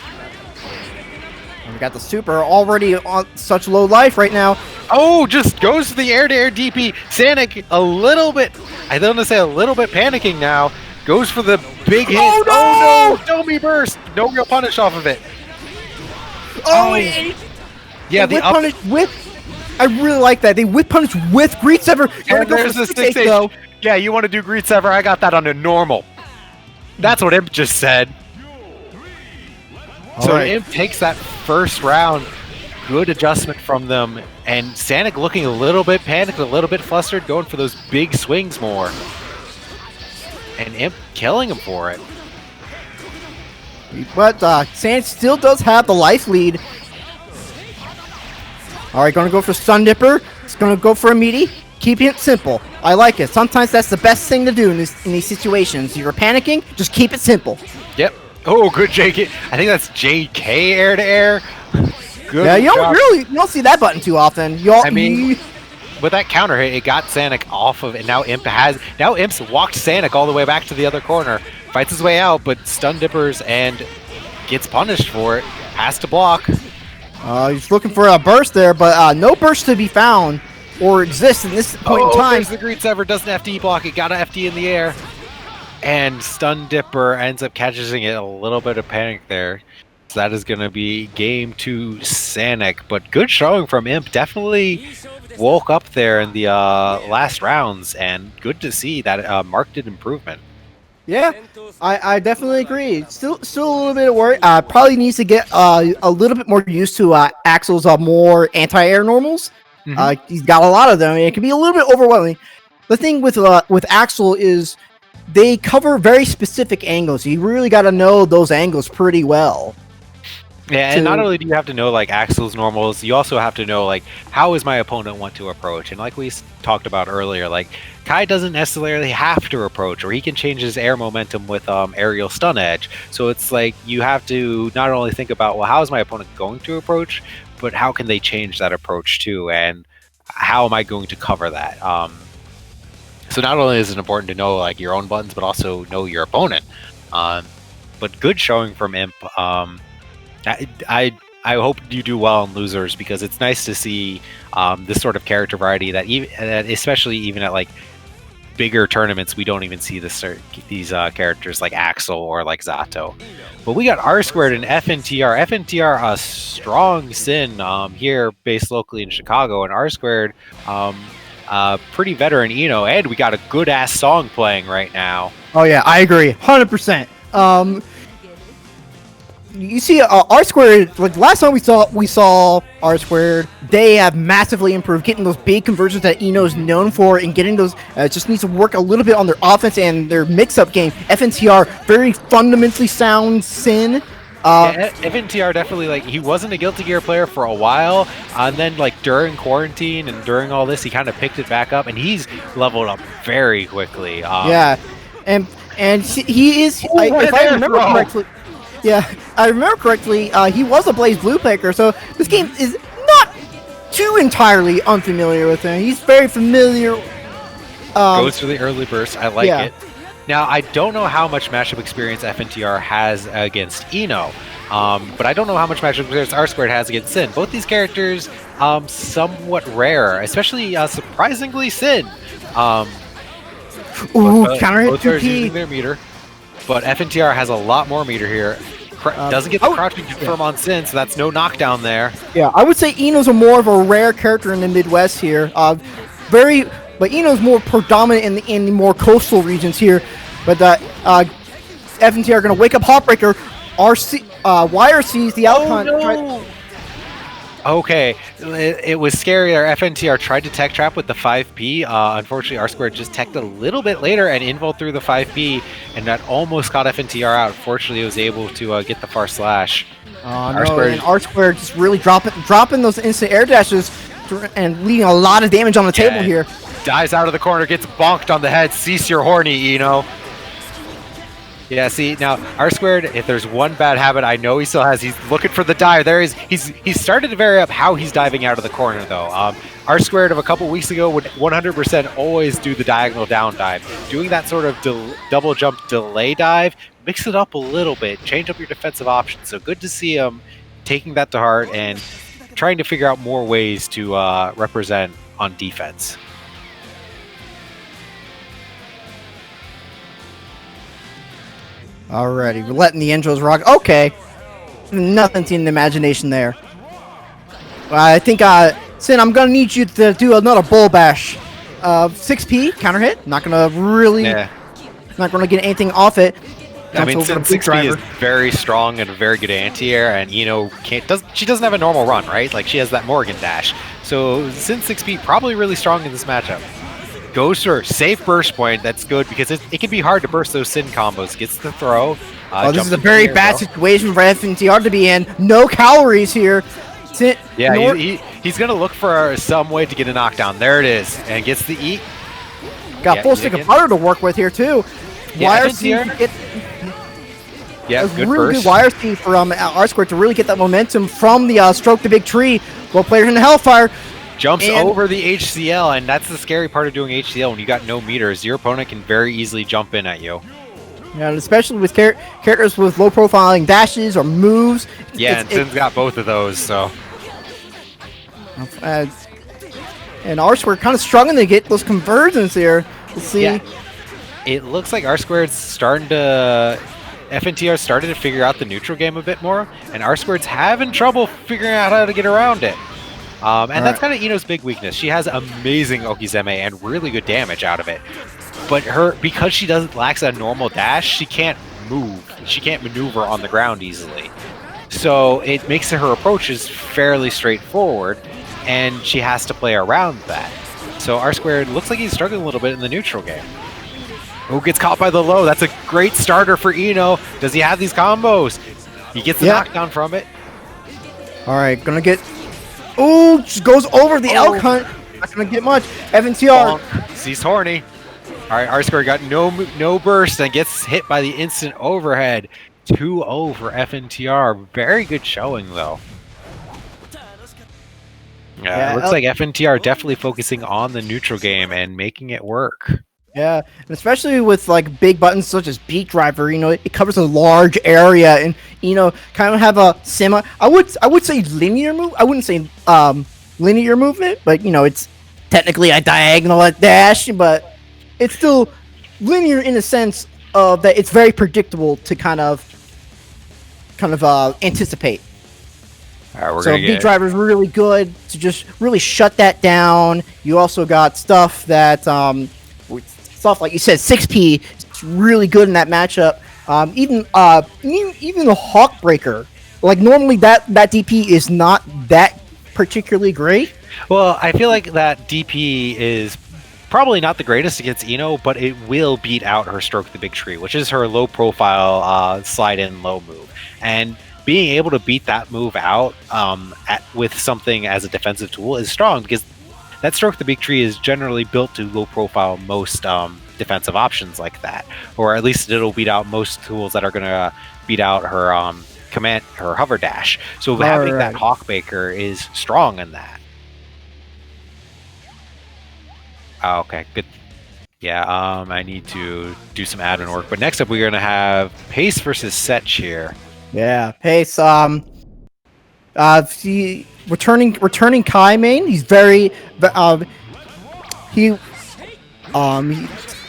S2: We got the super already on such low life right now.
S1: Oh, just goes to the air-to-air DP. Sanic a little bit, I don't want to say a little bit panicking now. Goes for the big hit.
S2: Oh, no!
S1: Oh no! Domi burst. No real punish off of it.
S2: Oh,
S1: yeah, the
S2: whip
S1: up
S2: punish with. I really like that. They whip punish with Greet Sever.
S1: and there's the 6H.
S2: Though.
S1: Yeah, you want to do Greet Sever? I got that on a normal. That's what Imp just said. So Imp takes that first round. Good adjustment from them. And Sanic looking a little bit panicked, a little bit flustered, going for those big swings more. And Imp killing him for it.
S2: But Sanic still does have the life lead. Alright, gonna go for Stun Dipper. It's gonna go for a meaty. Keeping it simple. I like it. Sometimes that's the best thing to do in these situations. You're panicking, just keep it simple.
S1: Yep. Oh, good JK. I think that's JK air to air. Good.
S2: Yeah, you don't see that button too often.
S1: I mean, with that counter hit, it got Sanic off of it. Now Imp's walked Sanic all the way back to the other corner. Fights his way out, but stun dippers and gets punished for it. Has to block.
S2: He's looking for a burst there, but no burst to be found or exist in this point in time.
S1: There's the Greet Sever, doesn't FD block it, got an FD in the air. And Stun Dipper ends up catching it, a little bit of panic there. So that is going to be game 2 Sanic, but good showing from Imp. Definitely woke up there in the last rounds, and good to see that marked improvement.
S2: Yeah, I definitely agree. Still a little bit of worry. Probably needs to get a little bit more used to Axel's more anti-air normals. He's got a lot of them, and it can be a little bit overwhelming. The thing with Axel is they cover very specific angles. You really got to know those angles pretty well.
S1: Yeah, and not only do you have to know like Axel's normals, you also have to know like how is my opponent want to approach. And like we talked about earlier, like Kai doesn't necessarily have to approach, or he can change his air momentum with aerial stun edge. So it's like you have to not only think about, well, how is my opponent going to approach, but how can they change that approach too, and how am I going to cover that? So not only is it important to know like your own buttons, but also know your opponent. But good showing from Imp. I hope you do well in losers, because it's nice to see this sort of character variety that especially even at like bigger tournaments, we don't even see these characters like Axel or like Zato. But we got R Squared and FNTR. FNTR a strong Sin here based locally in Chicago, and R Squared pretty veteran Eno, and we got a good ass song playing right now.
S2: Oh yeah, I agree, 100%. You see, R Squared, like last time we saw R Squared, they have massively improved, getting those big conversions that Eno's known for, and getting those. Just needs to work a little bit on their offense and their mix-up game. FNTR, very fundamentally sound Sin.
S1: FNTR definitely, like, he wasn't a Guilty Gear player for a while, and then like during quarantine and during all this, he kind of picked it back up, and he's leveled up very quickly.
S2: Yeah, and he is. If I remember correctly. Yeah, I remember correctly, he was a Blaze Blue picker, so this game is not too entirely unfamiliar with him. He's very familiar.
S1: Goes for the early burst. I like it. Now, I don't know how much matchup experience FNTR has against Eno, but I don't know how much matchup experience R Squared has against Sin. Both these characters, somewhat rare, especially surprisingly Sin.
S2: Ooh, counter hit
S1: Both players
S2: 2P.
S1: using their meter, but FNTR has a lot more meter here. Doesn't get the crouching confirm on Sin, so that's no knockdown there.
S2: Yeah, I would say Eno's more of a rare character in the Midwest here. But Eno's more predominant in the more coastal regions here. But FNT are going to wake up Heartbreaker. YRC's the outcome.
S1: Oh, no. Okay, it was scary. Our FNTR tried to tech trap with the 5P. Unfortunately, R Squared just teched a little bit later and invul through the 5P, and that almost got FNTR out. Fortunately, it was able to get the far slash.
S2: No, and R Squared just really dropping those instant air dashes and leaving a lot of damage on the table here.
S1: Dives out of the corner, gets bonked on the head. Cease your horny, Eno. Yeah, see, now, R Squared, if there's one bad habit I know he still has, he's looking for the dive. He's started to vary up how he's diving out of the corner, though. R Squared of a couple weeks ago would 100% always do the diagonal down dive. Doing that sort of double jump delay dive, mix it up a little bit, change up your defensive options. So good to see him taking that to heart and trying to figure out more ways to represent on defense.
S2: Alrighty, we're letting the intros rock. Okay, nothing in the imagination there. I think, Sin, I'm gonna need you to do another bull bash. 6P counter hit. Not gonna not gonna get anything off it.
S1: I mean, Sin 6P is very strong and a very good anti-air, and Eno she doesn't have a normal run, right? Like, she has that Morgan dash. So Sin 6P probably really strong in this matchup. Goes for safe burst point. That's good because it can be hard to burst those Sin combos. Gets the throw.
S2: This is a very bad situation for FNTR to be in. No calories here.
S1: Yeah, he's going to look for some way to get a knockdown. There it is. And gets the eat.
S2: Got full stick of butter to work with here, too.
S1: Yeah,
S2: YRC
S1: good
S2: really
S1: burst.
S2: Good YRC from R Squared to really get that momentum from the stroke the big tree. Well played in the Hellfire.
S1: Jumps over the HCL, and that's the scary part of doing HCL. When you got no meters, your opponent can very easily jump in at you.
S2: Yeah, and especially with characters with low profiling dashes or moves.
S1: Yeah, and Sin's got both of those, so.
S2: And R Squared kind of struggling to get those conversions here. Let's see.
S1: Yeah. It looks like R Squared's starting to... FNTR started to figure out the neutral game a bit more, and R Squared's having trouble figuring out how to get around it. And that's kind of Eno's big weakness. She has amazing Okizeme and really good damage out of it. But because she lacks a normal dash, she can't move. She can't maneuver on the ground easily. So it makes her approaches fairly straightforward, and she has to play around that. So R Squared looks like he's struggling a little bit in the neutral game. Oh, gets caught by the low. That's a great starter for Eno. Does he have these combos? He gets the knockdown from it.
S2: All right, gonna get... Ooh, just goes over the elk hunt. Not gonna get much. FNTR.
S1: Sees horny. All right, R Squared got no burst and gets hit by the instant overhead. 2-0 for FNTR. Very good showing, though. Yeah, looks like FNTR definitely focusing on the neutral game and making it work.
S2: Yeah, and especially with like big buttons such as Beat Driver, it covers a large area, and kind of have a semi. I would say linear move. I wouldn't say linear movement, but it's technically a diagonal dash, but it's still linear in the sense of that it's very predictable to kind of anticipate.
S1: All right,
S2: so Beat Driver is really good to just really shut that down. You also got stuff that stuff like you said, 6P is really good in that matchup. Even the Hawkbreaker, like normally that DP is not that particularly great.
S1: Well, I feel like that DP is probably not the greatest against Eno, but it will beat out her Stroke the Big Tree, which is her low profile slide in low move. And being able to beat that move out with something as a defensive tool is strong, because that Stroke the Big Tree is generally built to low profile most defensive options like that, or at least it'll beat out most tools that are going to beat out her her hover dash. So having that Hawkbaker is strong in that. Oh, okay, good. Yeah, I need to do some admin work. But next up, we're going to have Pace versus Setch here.
S2: Yeah, Pace. Returning Kai main. He's very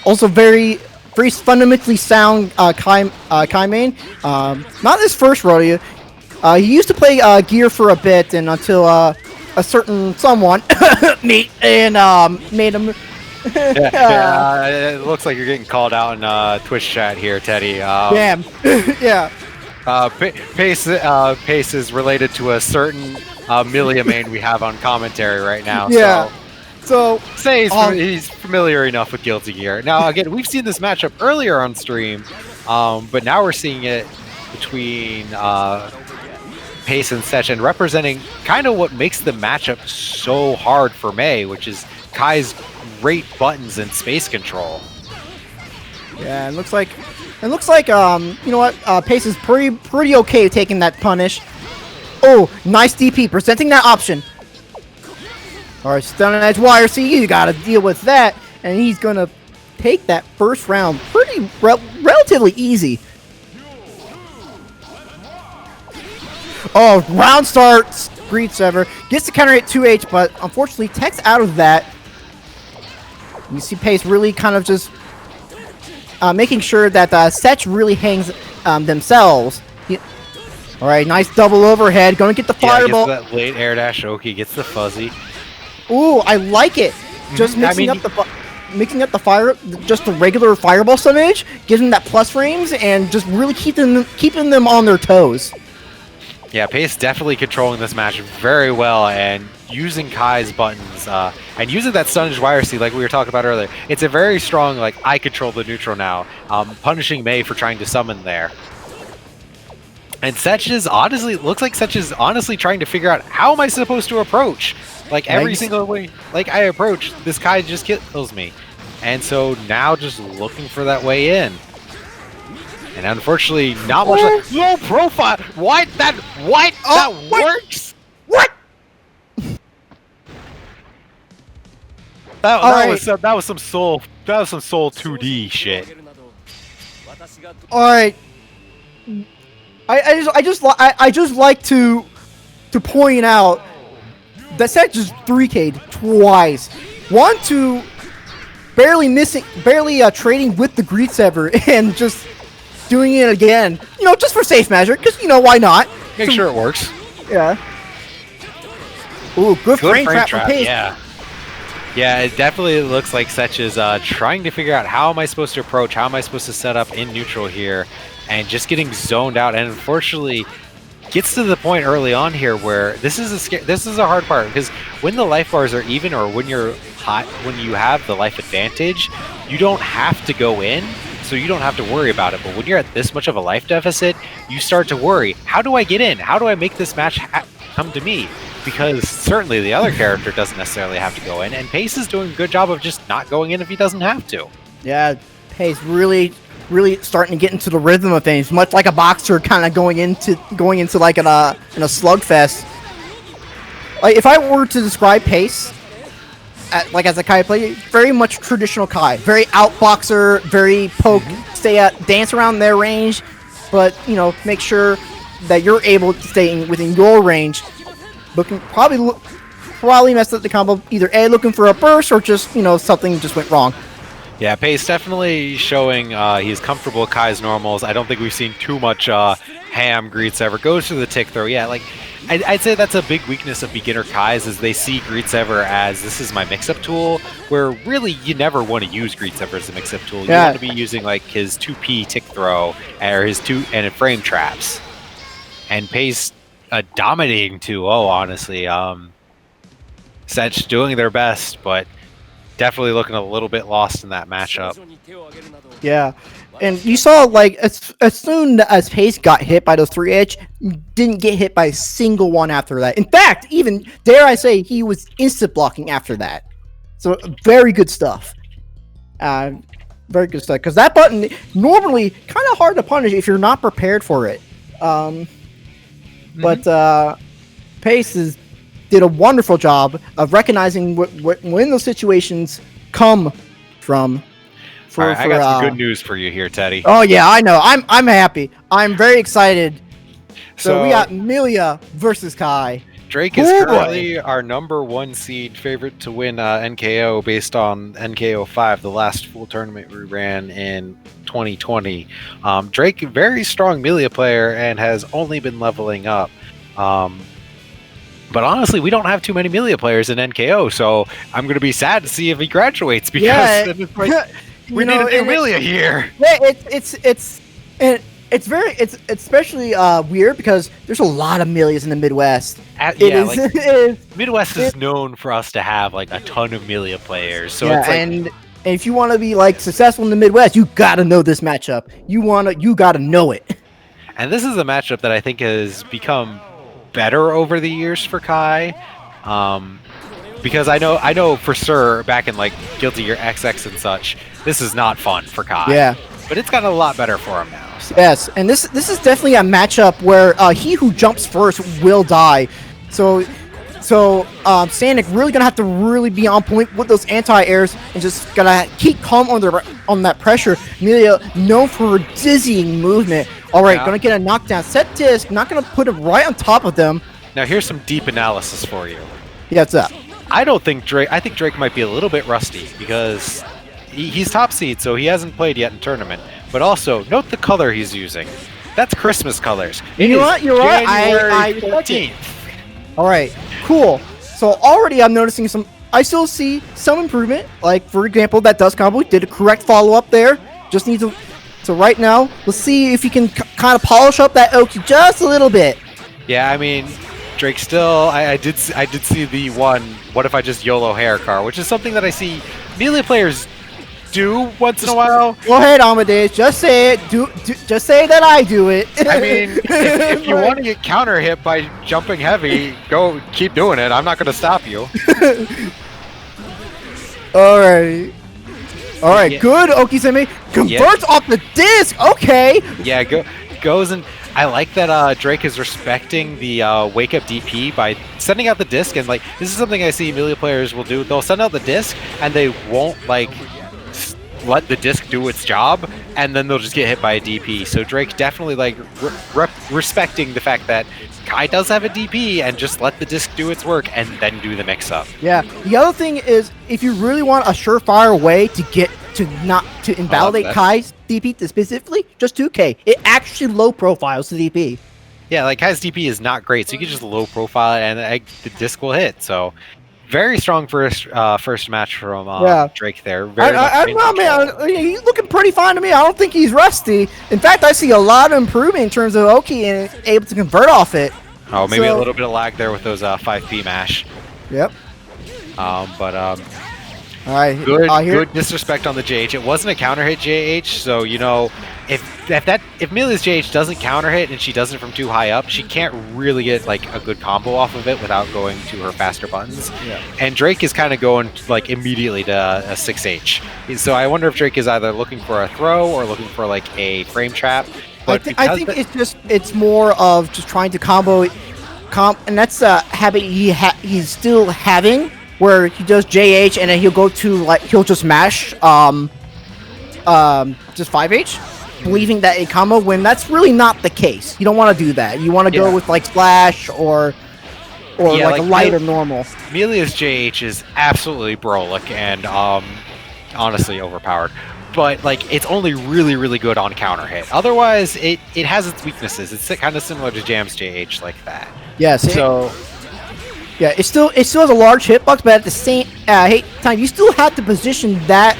S2: Also very fundamentally sound Kai main. Not his first rodeo. He used to play gear for a bit, and until a certain someone me and made him.
S1: It looks like you're getting called out in Twitch chat here, Teddy.
S2: Damn. Yeah.
S1: Pace is related to a certain Milia main we have on commentary right now.
S2: Yeah. So
S1: say he's familiar enough with Guilty Gear. Now, again, we've seen this matchup earlier on stream, but now we're seeing it between Pace and Setch, and representing kind of what makes the matchup so hard for Mei, which is Kai's great buttons and space control.
S2: Yeah, it looks like you know what? Pace is pretty okay taking that punish. Oh, nice DP, presenting that option. Alright, stun edge wire. See, you gotta deal with that, and he's gonna take that first round pretty relatively easy. Oh, round starts. Greed Sever gets the counter hit 2H, but unfortunately Tech's out of that. You see Pace really kind of just making sure that Setch really hangs themselves. Alright, nice double overhead. Gonna get the fireball.
S1: Gets that late air dash. Oki gets the fuzzy.
S2: Ooh, I like it. Just mixing up the fire, just the regular fireball stunage, gives them that plus frames, and just really keeping them on their toes.
S1: Yeah, Pace definitely controlling this match very well, and using Kai's buttons, and using that stunnage wire seed like we were talking about earlier. It's a very strong, like, I control the neutral now, punishing Mei for trying to summon there. And Setch is honestly, looks like Setch is honestly trying to figure out, how am I supposed to approach? Like, every single way, like, I approach, this Kai just kills me. And so now just looking for that way in. And unfortunately, not much like low profile. What? That works?
S2: What?
S1: That was some soul 2D shit.
S2: All right. I just like to point out that Setch just 3K'd twice. One to barely trading with the Greed Sever and just doing it again. You know, just for safe measure, because you know why not?
S1: Make sure it works.
S2: Yeah. Ooh, good frame trap for Pace.
S1: Yeah. Yeah, it definitely looks like Setch is trying to figure out, how am I supposed to approach, how am I supposed to set up in neutral here, and just getting zoned out. And unfortunately, gets to the point early on here where this is a hard part, because when the life bars are even, or when you're hot, when you have the life advantage, you don't have to go in, so you don't have to worry about it. But when you're at this much of a life deficit, you start to worry, how do I get in? How do I make this match come to me? Because certainly the other character doesn't necessarily have to go in, and Pace is doing a good job of just not going in if he doesn't have to.
S2: Yeah, Pace really starting to get into the rhythm of things, much like a boxer kind of going into like in a slugfest. Like, if I were to describe Pace as a Kai player, very much traditional Kai, very outboxer, very poke, dance around their range, but you know, make sure that you're able to stay within your range. Probably messed up the combo, either A, looking for a burst, or just, you know, something just went wrong.
S1: Yeah, Pace definitely showing he's comfortable with Kai's normals. I don't think we've seen too much ham Greed Sever. Goes for the tick throw. Yeah, like, I'd say that's a big weakness of beginner Kais, is they see Greed Sever as, this is my mix-up tool, where really you never want to use Greed Sever as a mix-up tool. You want to be using like his 2P tick throw, or his frame traps. And Pace dominating 2-0, honestly. Setch doing their best, but definitely looking a little bit lost in that matchup.
S2: Yeah, and you saw, like, as soon as Pace got hit by those 3H, didn't get hit by a single one after that. In fact, even, dare I say, he was instant blocking after that. So, very good stuff. Very good stuff, because that button, normally, kind of hard to punish if you're not prepared for it. But Pace did a wonderful job of recognizing when those situations come from.
S1: I got some good news for you here, Teddy.
S2: Oh yeah, I know. I'm happy. I'm very excited. So we got Milia versus Kai.
S1: Drake is
S2: Ooh, boy.
S1: currently our #1 seed favorite to win NKO based on NKO 5, the last full tournament we ran in 2020. Drake, very strong melee player and has only been leveling up. But honestly, we don't have too many melee players in NKO, so I'm going to be sad to see if he graduates because it's like, we need a new melee here.
S2: Yeah, it's especially weird because there's a lot of melees in the Midwest.
S1: Midwest is known for us to have like a ton of melee players. So
S2: yeah,
S1: it's like,
S2: and if you want to be like successful in the Midwest, you got to know this matchup. You got to know it.
S1: And this is a matchup that I think has become better over the years for Kai. Because I know for sure back in like Guilty Gear XX and such, this is not fun for Kai.
S2: Yeah.
S1: But it's gotten a lot better for him now. So.
S2: Yes, and this is definitely a matchup where he who jumps first will die. So Sanic really gonna have to really be on point with those anti-airs and just gotta keep calm on that pressure. Amelia, known for her dizzying movement. All right, gonna get a knockdown. Set disc, not gonna put it right on top of them.
S1: Now here's some deep analysis for you.
S2: Yeah, what's up?
S1: I think Drake might be a little bit rusty because he's top seed, so he hasn't played yet in tournament. But also, note the color he's using. That's Christmas colors.
S2: You know what? You're right. I 14th. All right, cool. So already I'm noticing I still see some improvement. Like, for example, that dust combo did a correct follow-up there. Just need to... So right now, let's see if he can kind of polish up that Oki just a little bit.
S1: Yeah, I mean, Drake still... I did see the one, what if I just YOLO hair car, which is something that I see melee players do once in a while.
S2: Go ahead, Amadeus. Just say it. Just say that I do it.
S1: I mean, if you want to get counter hit by jumping heavy, keep doing it. I'm not going to stop you.
S2: Alright. Alright,
S1: yeah.
S2: Good. Okizeme converts off the disc. Okay.
S1: Yeah, goes and I like that Drake is respecting the wake up DP by sending out the disc, and like this is something I see melee players will do. They'll send out the disc and they won't like let the disc do its job, and then they'll just get hit by a DP. So Drake definitely like respecting the fact that Kai does have a DP and just let the disc do its work and then do the mix up.
S2: Yeah. The other thing is, if you really want a surefire way to get to invalidate Kai's DP specifically, just 2K. It actually low profiles the DP.
S1: Yeah, like Kai's DP is not great, so you can just low profile it and the disc will hit. So very strong first match from Drake there.
S2: I don't know, man. He's looking pretty fine to me. I don't think he's rusty. In fact, I see a lot of improvement in terms of Oki and able to convert off it.
S1: Oh, maybe a little bit of lag there with those 5P mash.
S2: Yep.
S1: All right. Good disrespect on the JH. It wasn't a counter hit JH, so you know if Melia's JH doesn't counter hit and she does it from too high up, she can't really get like a good combo off of it without going to her faster buttons.
S2: Yeah.
S1: And Drake is kind of going like immediately to a 6H. So I wonder if Drake is either looking for a throw or looking for like a frame trap. But
S2: I think it's more of just trying to combo, and that's a habit he's still having, where he does JH and then he'll go to he'll just mash just 5H, believing that a combo, when that's really not the case. You don't want to do that. You want to go with like slash or like a light or normal.
S1: Melia's JH is absolutely brolic and honestly overpowered. But like it's only really good on counter hit. Otherwise, it has its weaknesses. It's kind of similar to Jam's JH like that.
S2: Yes.
S1: So.
S2: Yeah, it still has a large hitbox, but at the same time, you still have to position that.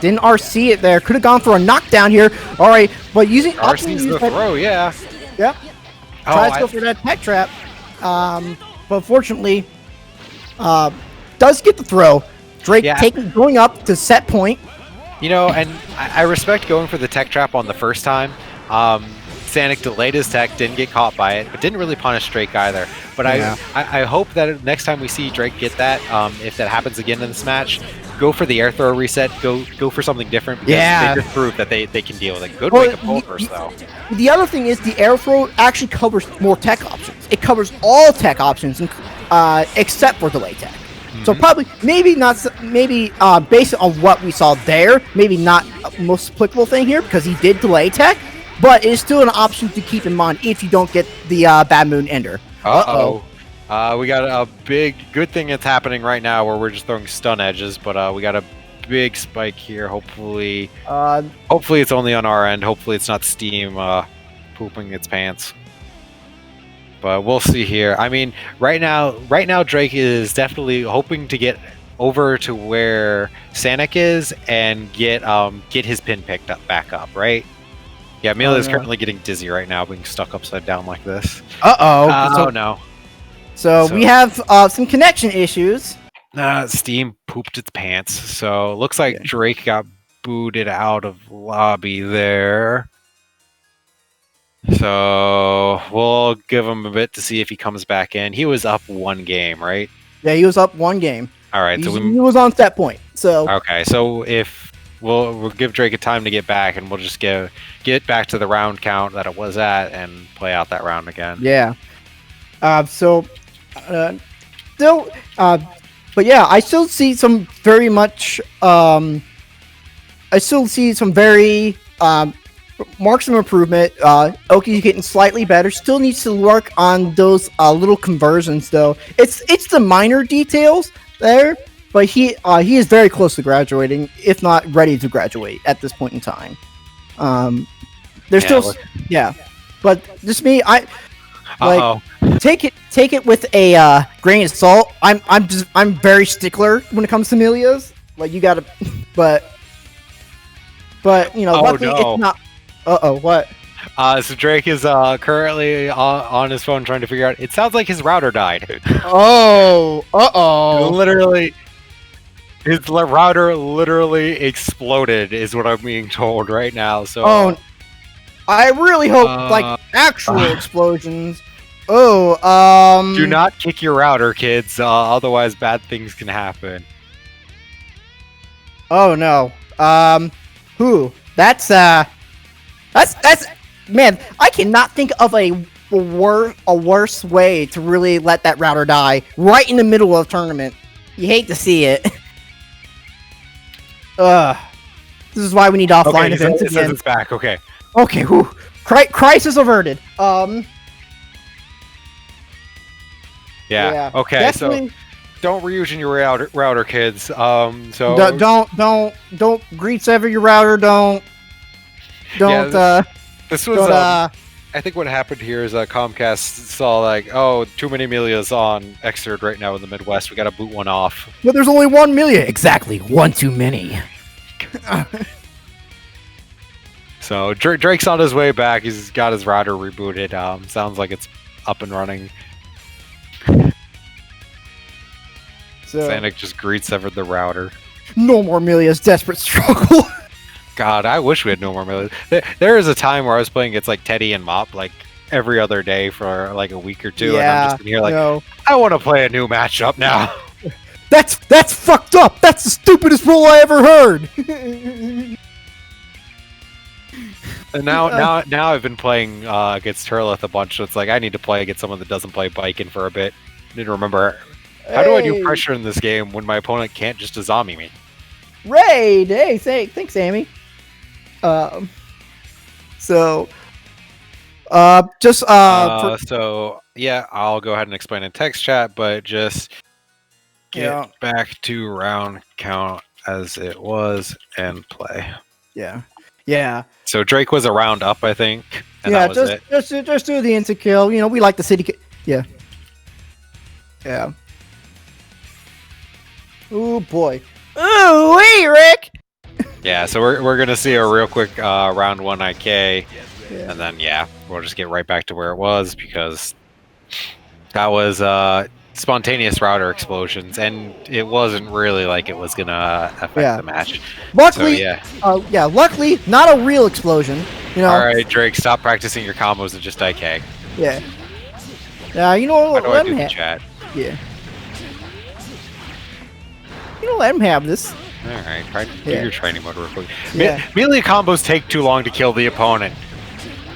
S2: Didn't RC it there. Could have gone for a knockdown here. All right, but using
S1: RC's the throw, yeah.
S2: Yep. Tries to go for that tech trap, but unfortunately, does get the throw. Drake going up to set point.
S1: You know, and I respect going for the tech trap on the first time. Sanic delayed his tech, didn't get caught by it, but didn't really punish Drake either. But I hope that next time we see Drake get that, if that happens again in this match, go for the air throw reset, go for something different. Because they just proved that they can deal with it. Good wake up pulvers though.
S2: The other thing is the air throw actually covers more tech options. It covers all tech options, except for delay tech. So probably, maybe based on what we saw there, maybe not most applicable thing here because he did delay tech, but it is still an option to keep in mind if you don't get the Bad Moon Ender.
S1: Uh-oh. We got a good thing that's happening right now where we're just throwing stun edges, but we got a big spike here. Hopefully it's only on our end. Hopefully it's not Steam pooping its pants. But we'll see here. I mean, right now Drake is definitely hoping to get over to where Sanic is and get his pin picked up back up, right? Yeah, Amelia is currently getting dizzy right now, being stuck upside down like this.
S2: Uh-oh.
S1: No.
S2: So we have some connection issues.
S1: Steam pooped its pants. So looks like Drake got booted out of lobby there. So we'll give him a bit to see if he comes back in. He was up 1 game, right?
S2: Yeah, he was up 1 game.
S1: All right,
S2: he was on set point. So
S1: okay, so if we'll give Drake a time to get back, and we'll just get back to the round count that it was at and play out that round again.
S2: Yeah. Still, but yeah, I still see some very much. I still see some very marks of improvement. Oki's getting slightly better. Still needs to work on those little conversions, though. It's the minor details there, but he is very close to graduating, if not ready to graduate at this point in time. There's but just me. Take it with a grain of salt. I'm very stickler when it comes to Amelia's. Like you gotta, but you know, luckily it's not. What?
S1: So Drake is currently on his phone trying to figure out. It sounds like his router died. Literally, his router literally exploded, is what I'm being told right now. So.
S2: I really hope like actual explosions. Do
S1: not kick your router, kids. Otherwise, bad things can happen.
S2: Oh no. That's man. I cannot think of a worse way to really let that router die right in the middle of a tournament. You hate to see it. This is why we need offline events
S1: again. It says it's back. Okay.
S2: Okay. Whew. Crisis averted.
S1: Yeah. Okay.
S2: Definitely.
S1: So don't reuse your router, kids. So
S2: don't greet sever your router. Don't.
S1: This was. I think what happened here is Comcast saw like, oh, too many Amelias on Xrd right now in the Midwest. We got to boot one off.
S2: But there's only 1 Amelia. Exactly, one too many.
S1: So Drake's on his way back. He's got his router rebooted. Sounds like it's up and running. So Sanic just greed severed the router.
S2: No more Amelia's desperate struggle.
S1: God, I wish we had no more Amelias. There is a time where I was playing it's like Teddy and Mop like every other day for like a week or two, and I'm just in here like, I want to play a new matchup now.
S2: That's fucked up. That's the stupidest rule I ever heard.
S1: And now I've been playing against Turleth a bunch, so it's like I need to play against someone that doesn't play Biken for a bit. I need to remember, how do I do pressure in this game when my opponent can't just zombie me?
S2: Raid! Hey, thanks, Amy. So
S1: yeah, I'll go ahead and explain in text chat, but just get back to round count as it was and play.
S2: Yeah.
S1: So Drake was a round up, I think. And that was it.
S2: Just do the insta kill. You know, we like the city. Yeah. Ooh boy. Ooh wee, Rick.
S1: Yeah. So we're gonna see a real quick round 1 IK, and then we'll just get right back to where it was because that was spontaneous router explosions, and it wasn't really like it was gonna affect the match.
S2: Luckily, luckily, not a real explosion. You know.
S1: All right, Drake, stop practicing your combos and just IK.
S2: Yeah. You know,
S1: how do I do the chat?
S2: Yeah. You know, let him have this.
S1: All right, do your training mode real quick. Melee combos take too long to kill the opponent.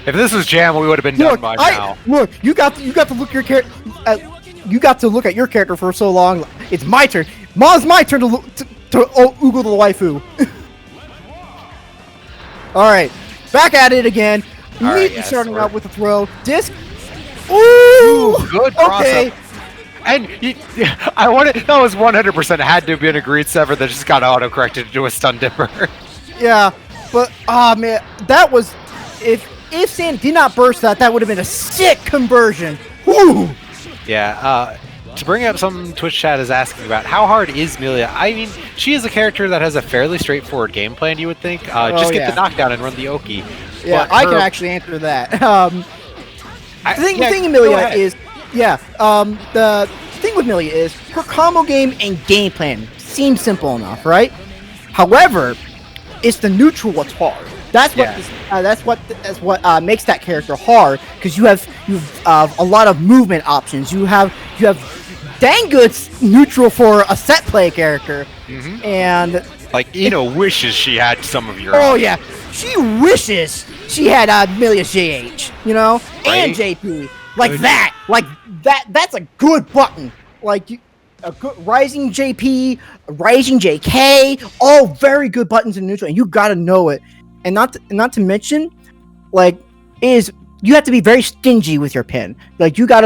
S1: If this was Jam, we would have been done by now.
S2: Look, you got to look your character. You got to look at your character for so long. It's my turn. It's my turn to oogle the waifu. All right, back at it again. Immediately starting out with a throw. Disc. Ooh,
S1: good cross up. And I wanted that was 100% had to have been a green sever that just got auto corrected into a stun dipper.
S2: Yeah, but man, that was if Sand did not burst that would have been a sick conversion. Woo!
S1: Yeah. To bring up something Twitch chat is asking about, how hard is Milia? I mean, she is a character that has a fairly straightforward game plan, you would think. Just get the knockdown and run the Oki.
S2: Yeah, I can actually answer that. The thing with Milia is, the thing with Milia is her combo game and game plan seems simple enough, right? However, it's the neutral what's hard. That's what makes that character hard, because you have a lot of movement options. You have dang good neutral for a set play character, and
S1: like wishes she had some of your.
S2: Oh yeah, she wishes she had Milia's JH, and JP like that. That's a good button. Like a good Rising JP, Rising JK, all very good buttons in neutral, and you gotta know it. And not to mention, you have to be very stingy with your pin. Like you have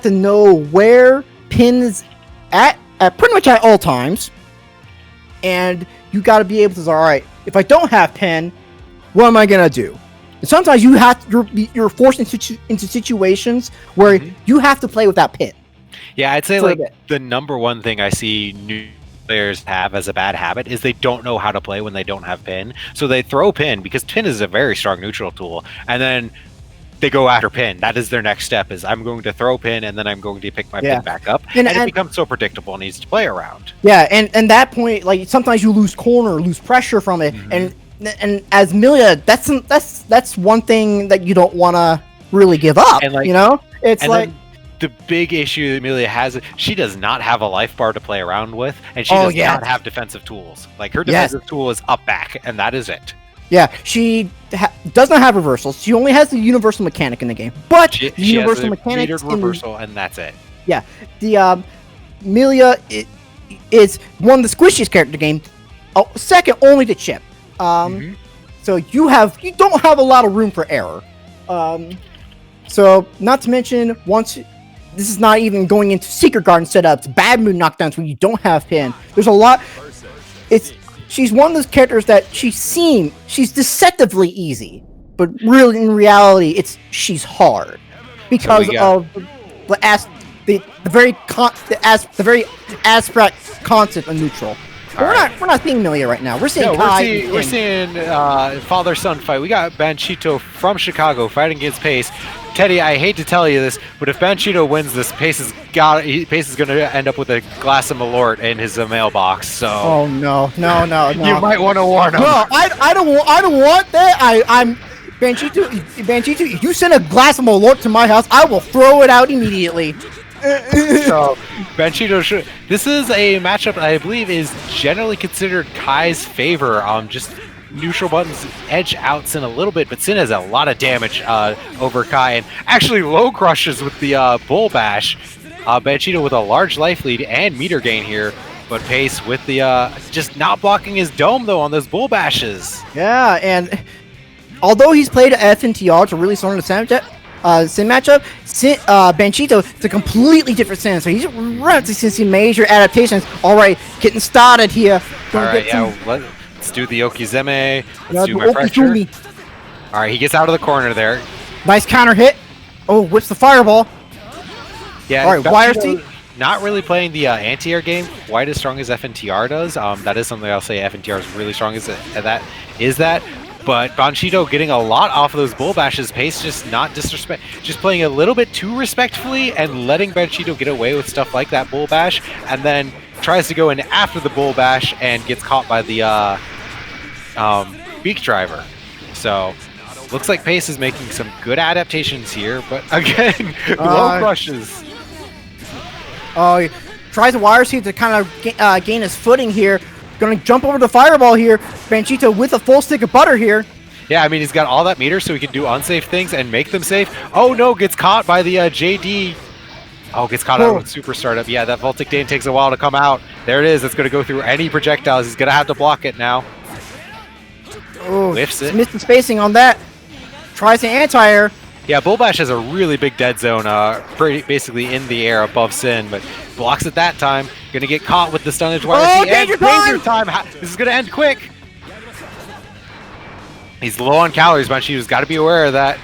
S2: to know where pins at pretty much at all times, and you got to be able to say, all right, if I don't have pin, what am I gonna do? And sometimes you're forced into situations where you have to play without pin.
S1: Yeah, I'd say the number one thing I see new players have as a bad habit is they don't know how to play when they don't have pin. So they throw pin because pin is a very strong neutral tool, and then they go after pin. That is their next step, is I'm going to throw pin and then I'm going to pick my pin back up. And it becomes so predictable and easy to play around.
S2: Yeah, and that point, sometimes you lose corner, lose pressure from it, and as Milia, that's one thing that you don't want to really give up. And it's like
S1: the big issue that Milia has, she does not have a life bar to play around with, and she does not have defensive tools. Like her defensive tool is up back, and that is it.
S2: Yeah, she does not have reversals. She only has the universal mechanic in the game, but
S1: she
S2: universal mechanic
S1: reversal, and that's it.
S2: Yeah, the Milia is one of the squishiest characters in the game, second only to Chip. So you don't have a lot of room for error. So not to mention, this is not even going into Secret Garden setups, bad mood knockdowns when you don't have pin. There's a lot. She's one of those characters that she's deceptively easy, but really in reality, she's hard because of the very abstract concept of neutral. We're not seeing Milia right now. We're seeing
S1: we're seeing father-son fight. We got Banchito from Chicago fighting against Pace. Teddy, I hate to tell you this, but if Banchito wins this, Pace is going to end up with a glass of Malort in his mailbox. So.
S2: Oh no!
S1: You might want to warn him.
S2: No, I don't want that. I'm Banchito. If you send a glass of Malort to my house, I will throw it out immediately.
S1: So Banchito this is a matchup that I believe is generally considered Kai's favor. Just neutral buttons edge out Sin a little bit, but Sin has a lot of damage over Kai, and actually low crushes with the bull bash. Banchito with a large life lead and meter gain here, but Pace with the just not blocking his dome though on those bull bashes.
S2: Yeah, and although he's played FNTR to really start the Sin matchup, Banchito is a completely different Sin, so he's running to see major adaptations. All right, getting started here.
S1: Let's do the Okizeme. Let's do my pressure. All right, he gets out of the corner there.
S2: Nice counter hit. Oh, whips the fireball.
S1: Yeah.
S2: All right, YRC.
S1: Not really playing the anti-air game quite as strong as FNTR does. That is something I'll say FNTR is really strong as that. But Banchito getting a lot off of those bull bashes. Pace just playing a little bit too respectfully and letting Banchito get away with stuff like that bull bash, and then tries to go in after the bull bash and gets caught by the beak driver. So looks like Pace is making some good adaptations here, but again, low crushes.
S2: He tries to YRC to kind of gain his footing here. Gonna jump over the fireball here. Banchito with a full stick of butter here.
S1: Yeah, I mean, he's got all that meter, so he can do unsafe things and make them safe. Oh no, gets caught by the JD. Oh, gets caught out with Super Startup. Yeah, that Voltic Dane takes a while to come out. There it is. It's going to go through any projectiles. He's going to have to block it now.
S2: Oh,
S1: Whiffs it.
S2: Missed the spacing on that. Tries to anti-air.
S1: Yeah, Bull Bash has a really big dead zone, basically in the air above Sin, but blocks it that time. Gonna get caught with the stunnage wire.
S2: Oh, danger time!
S1: This is gonna end quick. He's low on calories, Banshito's got to be aware of that.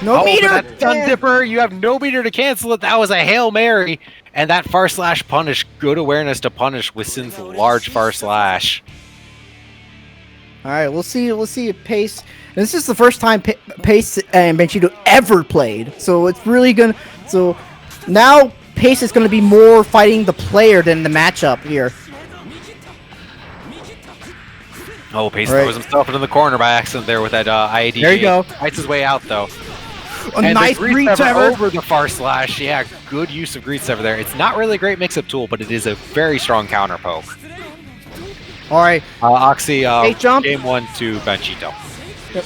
S2: No meter!
S1: That Stun Dipper, you have no meter to cancel it. That was a Hail Mary. And that far slash punish, good awareness to punish with Sin's large far slash.
S2: All right, we'll see if Pace. This is the first time Pace and Banshito ever played, so it's really gonna. So now Pace is gonna be more fighting the player than the matchup here.
S1: Oh, Pace throws himself into the corner by accident there with that IAD.
S2: There you go.
S1: Fights his way out though.
S2: A nice Greed Sever
S1: over the far slash. Yeah, good use of Greed Sever there. It's not really a great mix-up tool, but it is a very strong counter poke.
S2: All right.
S1: Oxy,
S2: jump.
S1: game 1 to Banshito.
S2: Yep.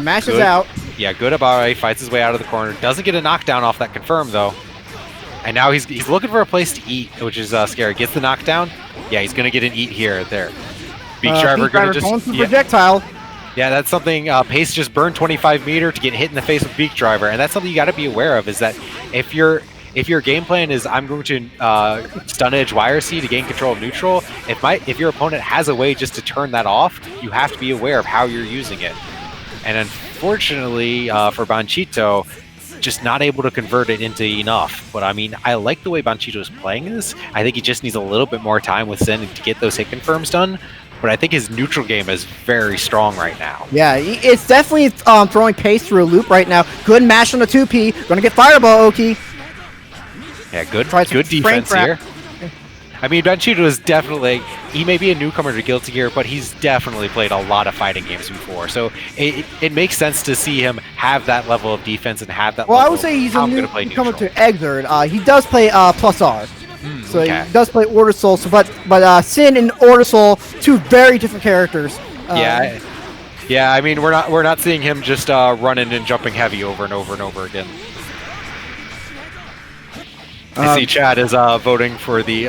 S2: Mashes out.
S1: Yeah, good Abare fights his way out of the corner. Doesn't get a knockdown off that confirm though. And now he's looking for a place to eat, which is scary. Gets the knockdown. Yeah, he's gonna get an eat here. There. Beak Driver gonna just
S2: going through projectile.
S1: Yeah, that's something. Pace just burned 25 meter to get hit in the face with Beak Driver, and that's something you got to be aware of. Is that if your game plan is I'm going to stun edge YRC to gain control of neutral, if your opponent has a way just to turn that off, you have to be aware of how you're using it. And unfortunately for Banchito, just not able to convert it into enough. But I mean, I like the way Banchito is playing this. I think he just needs a little bit more time with Sin to get those hit confirms done. But I think his neutral game is very strong right now.
S2: Yeah, it's definitely throwing Pace through a loop right now. Good mash on the 2P. Gonna get Fireball, Oki.
S1: Yeah, good defense here. I mean, Banchito is definitely, he may be a newcomer to Guilty Gear, but he's definitely played a lot of fighting games before. So it makes sense to see him have that level of defense and have that level
S2: I would say he's a newcomer to Exert. He does play plus R. So he does play Order Soul, but Sin and Order Soul, two very different characters.
S1: Yeah. I mean, we're not seeing him just running and jumping heavy over and over and over again. I see Chad is voting for the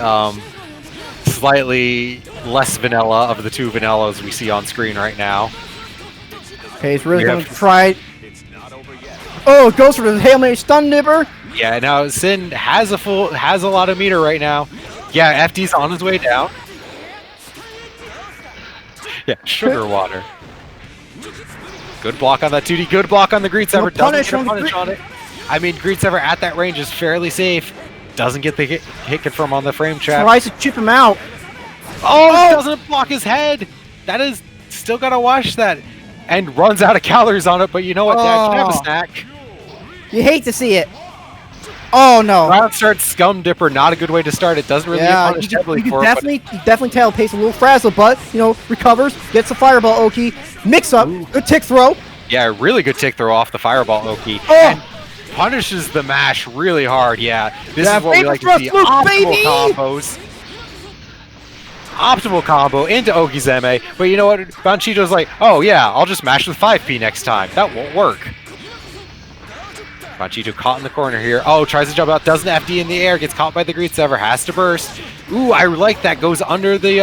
S1: slightly less vanilla of the two vanillas we see on screen right now.
S2: Okay, he's really going to try. Oh, it goes for the Hail Mary Stun Dipper.
S1: Yeah, now Sin has a lot of meter right now. Yeah, FD's on his way down. Yeah, Sugar Water. Good block on that 2D. Good block on the Greed Sever. Doesn't get a punish on it. I mean, Greed Sever at that range is fairly safe. Doesn't get the hit confirm on the frame trap.
S2: Tries to chip him out.
S1: Oh, doesn't block his head. That is still gotta watch that. And runs out of calories on it, but you know what, Dad? Can have a snack.
S2: You hate to see it. Oh no!
S1: Round start Scum Dipper, not a good way to start. It doesn't really punish heavily for it.
S2: You definitely tell Pace a little frazzle, but recovers, gets the Fireball Oki, mix up, good tick throw.
S1: Yeah, really good tick throw off the Fireball Oki. And punishes the mash really hard. Yeah, this is what we like to see. Optimal combos. Optimal combo into Okizeme, but you know what? Banchito's like, oh yeah, I'll just mash with 5P next time. That won't work. Banchito caught in the corner here. Oh, tries to jump out, doesn't FD in the air, gets caught by the Greed Sever, has to burst. Ooh, I like that, goes under the...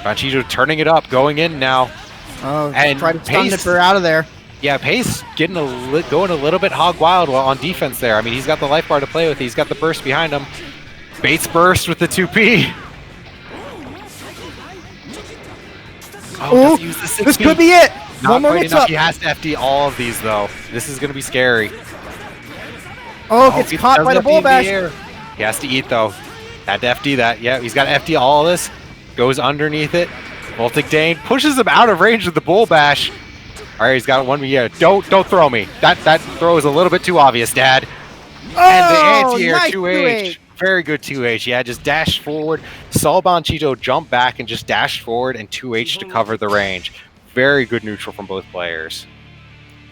S1: Banchito turning it up, going in now.
S2: Oh, and try to stun Dipper out of there.
S1: Yeah, Pace going a little bit hog wild on defense there. I mean, he's got the life bar to play with. He's got the burst behind him. Bates burst with the 2P. Oh, use the 6P.
S2: This could be it.
S1: Not quite enough. He has to FD all of these, though. This is going to be scary.
S2: Oh, gets caught by the Bull Bash.
S1: He has to eat, though. Had to FD that. Yeah, he's got to FD all of this. Goes underneath it. Voltic Dane pushes him out of range of the Bull Bash. All right, he's got one. Yeah, don't throw me. That throw is a little bit too obvious, Dad.
S2: Oh,
S1: and the anti-air
S2: nice
S1: 2H. Very good 2H. Yeah, just dashed forward. Saw Banchito jump back and just dashed forward and 2H to cover the range. Very good neutral from both players.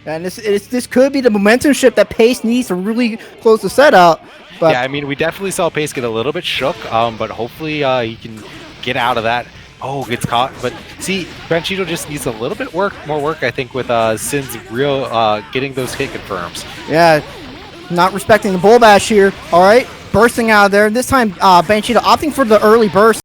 S2: And this could be the momentum shift that Pace needs to really close the setup. But
S1: yeah, I mean, we definitely saw Pace get a little bit shook, but hopefully he can get out of that. Oh, gets caught. But see, Banchito just needs a little bit more work, I think, with Sin's getting those hit confirms.
S2: Yeah, not respecting the Bull Bash here. All right, bursting out of there. This time, Banchito opting for the early burst.